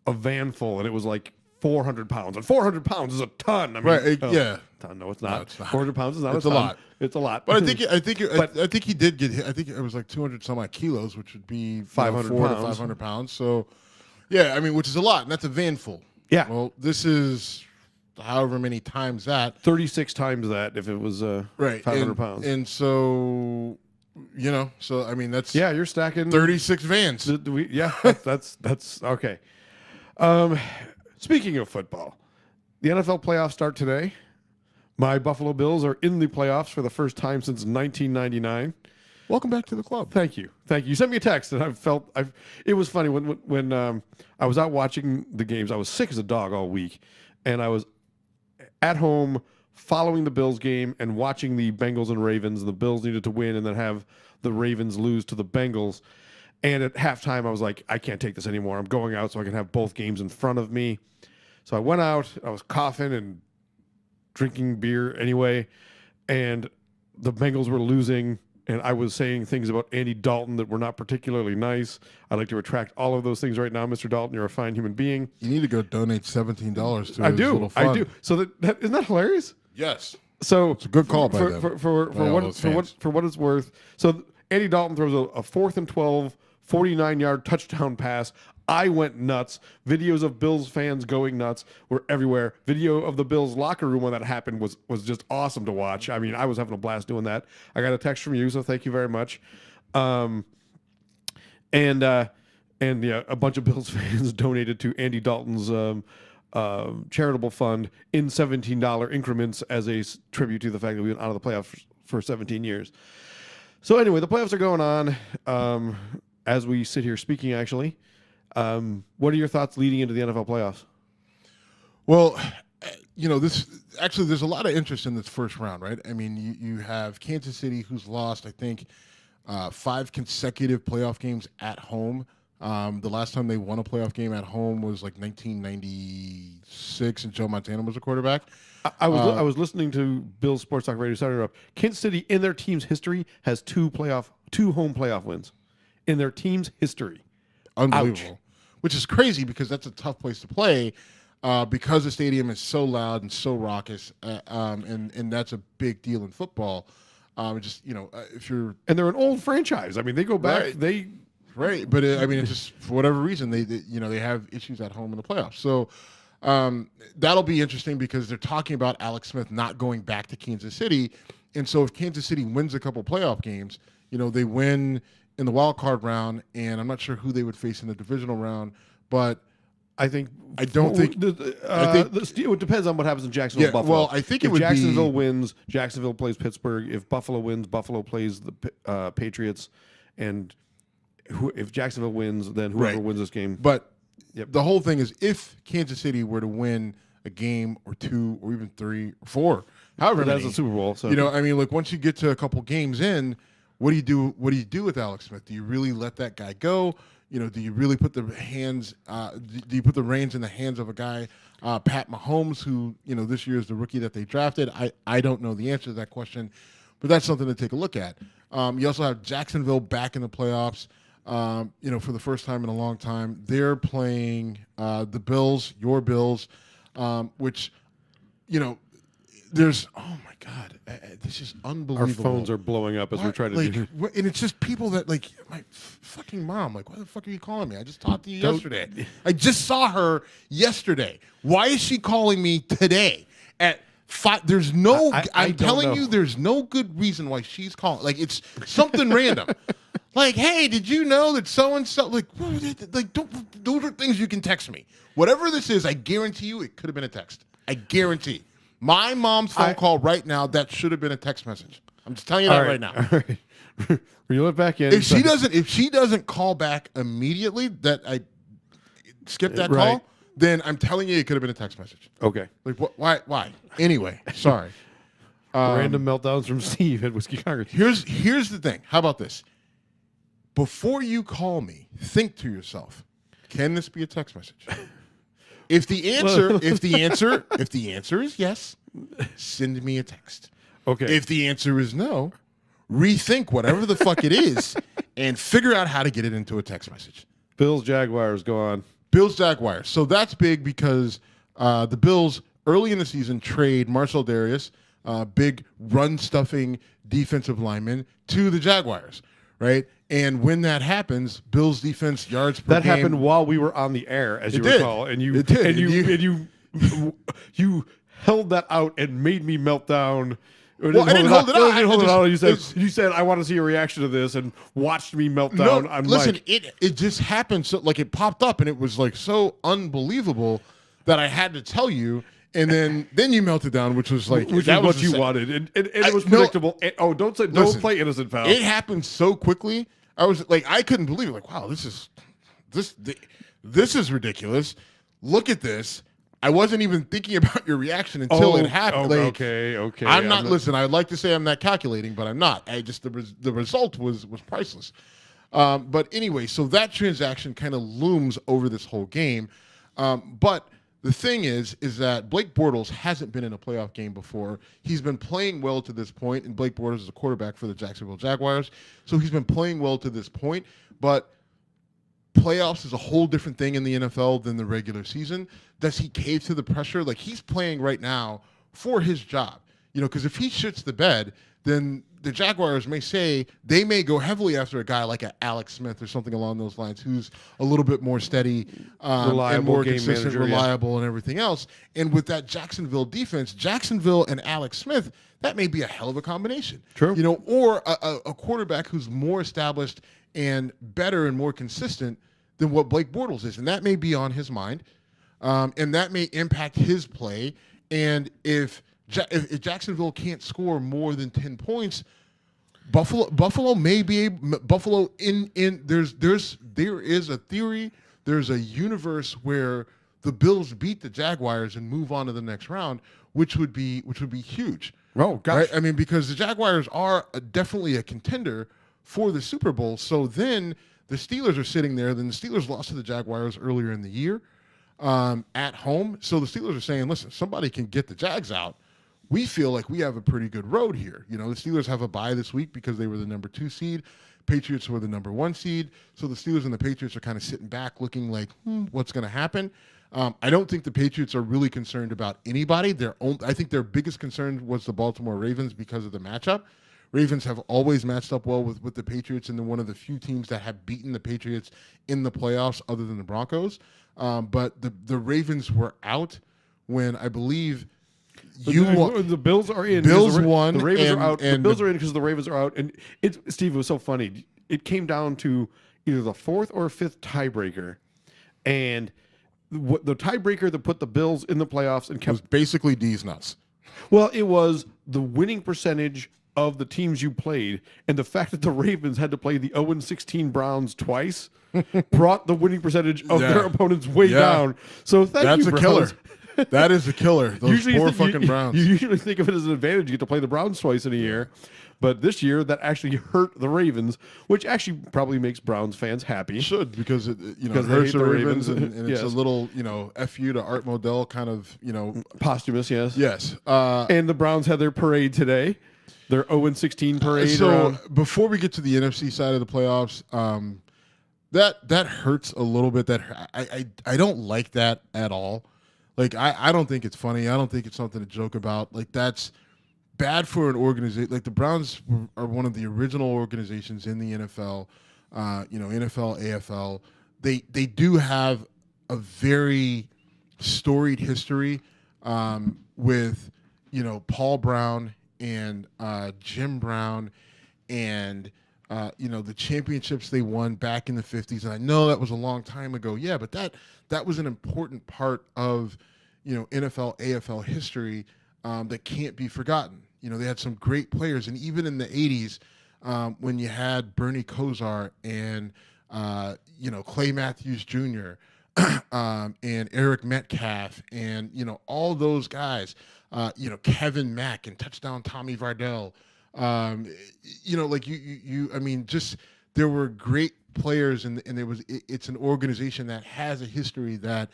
a van full, and it was like 400 pounds. And 400 pounds is a ton. I mean, yeah. Ton. No, it's not. No, it's not. 400 pounds is not It's a ton. a lot. It's a lot. But I think he did get hit. I think it was like 200 some odd kilos, which would be 500 400 to pounds. 500 pounds. So, yeah, I mean, which is a lot, and that's a van full. Yeah. Well, this is however many times that. 36 times that if it was 500 pounds. And so, so I mean, that's you're stacking 36 vans. That's okay. Speaking of football, the NFL playoffs start today. My Buffalo Bills are in the playoffs for the first time since 1999. Welcome back to the club. Thank you. You sent me a text, and it was funny when I was out watching the games. I was sick as a dog all week, and I was at home following the Bills game and watching the Bengals and Ravens. The Bills needed to win and then have the Ravens lose to the Bengals. And at halftime, I was like, I can't take this anymore. I'm going out so I can have both games in front of me. So I went out. I was coughing and drinking beer anyway, and the Bengals were losing. and I was saying things about Andy Dalton that were not particularly nice. I'd like to retract all of those things right now, Mr. Dalton. You're a fine human being. You need to go donate $17 to I his do. little fund. I do. So isn't that hilarious? Yes. So it's a good call by them. For what it's worth. So Andy Dalton throws a 4th and 12, 49-yard touchdown pass. I went nuts. Videos of Bills fans going nuts were everywhere. Video of the Bills locker room when that happened was just awesome to watch. I mean, I was having a blast doing that. I got a text from you, so thank you very much. And a bunch of Bills fans donated to Andy Dalton's charitable fund in $17 increments as a tribute to the fact that we went out of the playoffs for 17 years. So anyway, the playoffs are going on as we sit here speaking, actually. What are your thoughts leading into the NFL playoffs? Well, there's a lot of interest in this first round, right? I mean, you have Kansas City, who's lost, I think, 5 consecutive playoff games at home. The last time they won a playoff game at home was like 1996, and Joe Montana was a quarterback. I was listening to Bill's Sports Talk Radio Saturday up. Kansas City, in their team's history, has 2 home playoff wins in their team's history. Unbelievable. Ouch. Which is crazy because that's a tough place to play because the stadium is so loud and so raucous, and that's a big deal in football. If you're and they're an old franchise. I mean, they go back. Right. But it's just for whatever reason they have issues at home in the playoffs. So that'll be interesting because they're talking about Alex Smith not going back to Kansas City, and so if Kansas City wins a couple playoff games, they win in the wild card round, and I'm not sure who they would face in the divisional round, but I think it depends on what happens in Jacksonville. Yeah, Buffalo. well, I think if Jacksonville wins, Jacksonville plays Pittsburgh. If Buffalo wins, Buffalo plays the Patriots, and if Jacksonville wins, then whoever wins this game. But the whole thing is, if Kansas City were to win a game or 2 or even 3 or 4, however many, that's a Super Bowl. So once you get to a couple games in. What do you do? What do you do with Alex Smith? Do you really let that guy go? Do you really put the hands? Do you put the reins in the hands of a guy, Pat Mahomes, who this year is the rookie that they drafted? I don't know the answer to that question, but that's something to take a look at. You also have Jacksonville back in the playoffs. For the first time in a long time, they're playing the Bills, your Bills, which there's oh my god, this is unbelievable. Our phones are blowing up as we're trying to do. And it's just people that my fucking mom. Why the fuck are you calling me? I just talked to you yesterday. I just saw her yesterday. Why is she calling me today at 5? There's no. I'm telling you, there's no good reason why she's calling. Like it's something random. Like, hey, did you know that so and so? Like, those are things you can text me. Whatever this is, I guarantee you, it could have been a text. I guarantee. My mom's phone call right now, that should have been a text message. I'm just telling you that right now. All right. Reel it back in. If she doesn't call back immediately, that I skip that call, then I'm telling you it could have been a text message. Okay. Like what? Why? Anyway, sorry. Random meltdowns from Steve at Whiskey Congress. Here's the thing. How about this? Before you call me, think to yourself, can this be a text message? If the answer is yes, send me a text. Okay. If the answer is no, rethink whatever the fuck it is and figure out how to get it into a text message. Bills Jaguars, go on. Bills Jaguars. So that's big because the Bills early in the season trade Marcel Darius, big run stuffing defensive lineman, to the Jaguars, right? And when that happens, Bills defense yards per game. That happened while we were on the air, as you recall, and you held that out and made me melt down. Well, I didn't hold it out. Hold it out. You said I want to see a reaction to this, and watched me melt down. No, listen, it just happened. So like it popped up, and it was like so unbelievable that I had to tell you. And then you melted down, which was like that was what you wanted, and it was predictable. Don't play innocent, pal. It happened so quickly. I was like, I couldn't believe it. Like, wow, this is ridiculous. Look at this. I wasn't even thinking about your reaction until it happened. Okay. I'm not. Listen, I'd like to say I'm not calculating, but I'm not. The result was priceless. But anyway, so that transaction kind of looms over this whole game. But The thing is that Blake Bortles hasn't been in a playoff game before. He's been playing well to this point, and Blake Bortles is a quarterback for the Jacksonville Jaguars, so he's been playing well to this point. But playoffs is a whole different thing in the NFL than the regular season. Does he cave to the pressure? Like, he's playing right now for his job, because if he shits the bed, then the Jaguars they may go heavily after a guy like a Alex Smith or something along those lines, who's a little bit more steady, and more consistent, reliable, and everything else. And with that Jacksonville defense, Jacksonville and Alex Smith, that may be a hell of a combination. True. Or a quarterback who's more established and better and more consistent than what Blake Bortles is, and that may be on his mind, and that may impact his play. And if Jacksonville can't score more than 10 points, Buffalo may be Buffalo there is a theory, there's a universe where the Bills beat the Jaguars and move on to the next round, which would be huge. Oh gosh. Right? I mean, because the Jaguars are definitely a contender for the Super Bowl. So then the Steelers are sitting there. Then the Steelers lost to the Jaguars earlier in the year at home. So the Steelers are saying, listen, somebody can get the Jags out. We feel like we have a pretty good road here. The Steelers have a bye this week because they were the number 2 seed. Patriots were the number 1 seed. So the Steelers and the Patriots are kind of sitting back looking like, what's going to happen? I don't think the Patriots are really concerned about anybody. I think their biggest concern was the Baltimore Ravens because of the matchup. Ravens have always matched up well with the Patriots, and they're one of the few teams that have beaten the Patriots in the playoffs other than the Broncos. But the Ravens were out when I believe the Bills are in. Bills won. The Ravens are out. The Bills are in because the Ravens are out. And Steve, it was so funny. It came down to either the 4th or 5th tiebreaker, and the tiebreaker that put the Bills in the playoffs and kept was basically D's nuts. Well, it was the winning percentage of the teams you played, and the fact that the Ravens had to play the 0-16 Browns twice brought the winning percentage of their opponents way down. So that's a killer. That is a killer. Those poor fucking Browns. You usually think of it as an advantage. You get to play the Browns twice in a year. But this year, that actually hurt the Ravens, which actually probably makes Browns fans happy. It should, because it hurts the Ravens, and it's a little, F-you to Art Modell kind of, Posthumous, yes. Yes. And the Browns had their parade today. Their 0-16 parade. So before we get to the NFC side of the playoffs, that hurts a little bit. I don't like that at all. Like, I don't think it's funny. I don't think it's something to joke about. Like, that's bad for an organization. Like, the Browns are one of the original organizations in the NFL, NFL, AFL. They do have a very storied history with, Paul Brown and Jim Brown and, the championships they won back in the 50s. And I know that was a long time ago. Yeah, but that was an important part of, NFL, AFL history that can't be forgotten. They had some great players. And even in the 80s, when you had Bernie Kosar and, Clay Matthews Jr., and Eric Metcalf and, all those guys, Kevin Mack and touchdown Tommy Vardell, there were great players, and it's an organization that has a history that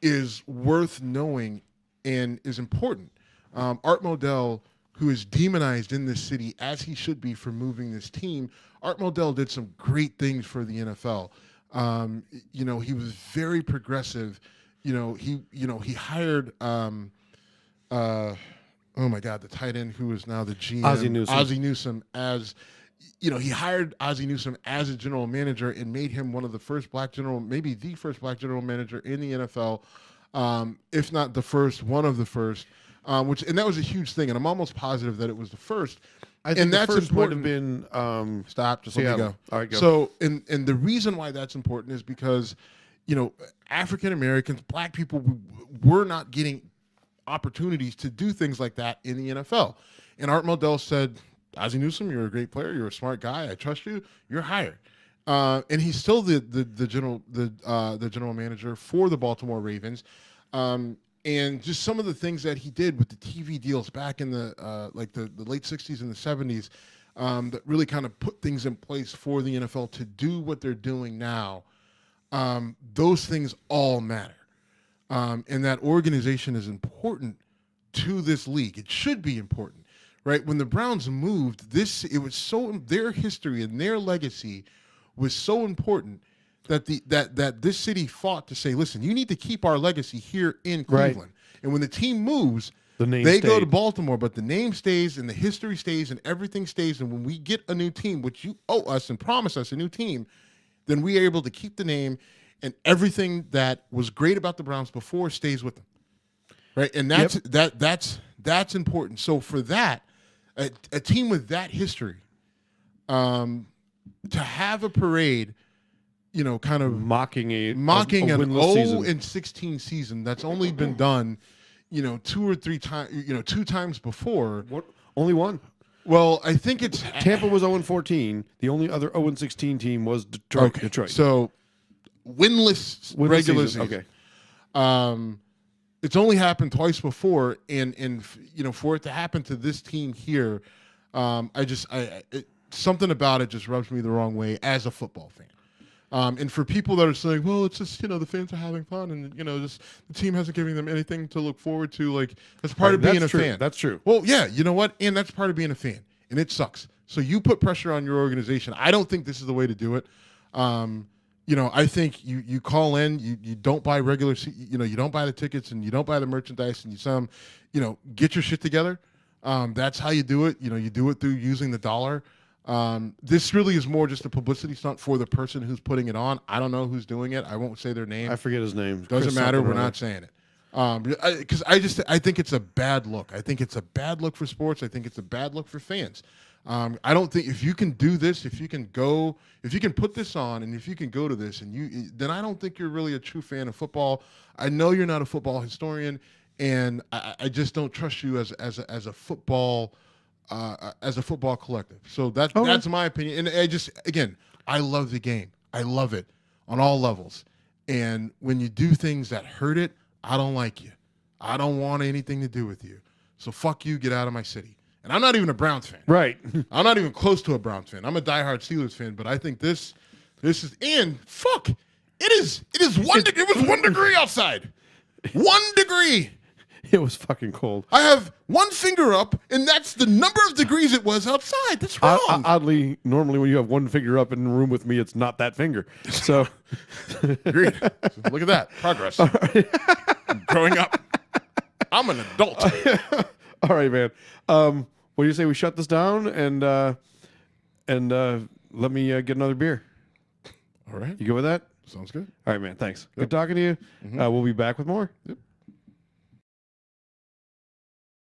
is worth knowing and is important. Art Modell, who is demonized in this city as he should be for moving this team, Art Modell did some great things for the NFL. He was very progressive. He hired oh my God, the tight end who is now the GM, Ozzie Newsome, as he hired Ozzie Newsome as a general manager and made him one of the first black maybe the first black general manager in the NFL, if not the first, one of the first. And that was a huge thing, and I'm almost positive that it was the first. I think the first would have been stop. Just let me go. All right, go. So, and the reason why that's important is because, African Americans, black people, were not getting opportunities to do things like that in the NFL. And Art Modell said, Ozzie Newsome, you're a great player. You're a smart guy. I trust you. You're hired. And he's still the general manager for the Baltimore Ravens. And just some of the things that he did with the TV deals back in the late 60s and the 70s that really kind of put things in place for the NFL to do what they're doing now. Those things all matter. and that organization is important to this league. It should be important, right? When the Browns moved, their history and their legacy was so important that that this city fought to say, listen, you need to keep our legacy here in Cleveland. Right. And when the team moves, they go to Baltimore, but the name stays and the history stays and everything stays. And when we get a new team, which you owe us and promise us a new team, then we are able to keep the name, and everything that was great about the Browns before stays with them. Right. And that's important. So for that, a team with that history, to have a parade, kind of mocking an winless season. 0-16 season that's only been done, 2 or 3 times, 2 times before. What? Only one. Well, I think it's Tampa was 0-14. The only other 0-16 team was Detroit. Okay. Detroit. So winless regular season. Okay. It's only happened twice before, and for it to happen to this team here, something about it just rubs me the wrong way as a football fan. And for people that are saying, well, it's just, the fans are having fun, and, just the team hasn't given them anything to look forward to. Like, that's part of being a fan. That's true. Well, yeah, you know what? And that's part of being a fan. And it sucks. So you put pressure on your organization. I don't think this is the way to do it. I think you call in, you don't buy regular, you don't buy the tickets and you don't buy the merchandise, and get your shit together. That's how you do it. You do it through using the dollar. This really is more just a publicity stunt for the person who's putting it on. I don't know who's doing it. I won't say their name. I forget his name. Doesn't matter. We're not saying it. Because I think it's a bad look. I think it's a bad look for sports. I think it's a bad look for fans. I don't think if you can do this, if you can put this on, and if you can go to this, then I don't think you're really a true fan of football. I know you're not a football historian, and I just don't trust you as a football collective. So that's my opinion. And I love the game. I love it on all levels. And when you do things that hurt it, I don't like you. I don't want anything to do with you. So fuck you. Get out of my city. And I'm not even a Browns fan. Right. I'm not even close to a Browns fan. I'm a diehard Steelers fan. But I think this is, and fuck, it is 1 degree. It was 1 degree outside. 1 degree. It was fucking cold. I have one finger up, and that's the number of degrees it was outside. That's wrong. Oddly, normally when you have one finger up in the room with me, it's not that finger. So, agreed. So look at that progress. Right. Growing up, I'm an adult. All right, man. What do you say we shut this down and let me get another beer? All right. You good with that? Sounds good. All right, man. Thanks. Yep. Good talking to you. Mm-hmm. We'll be back with more. Yep.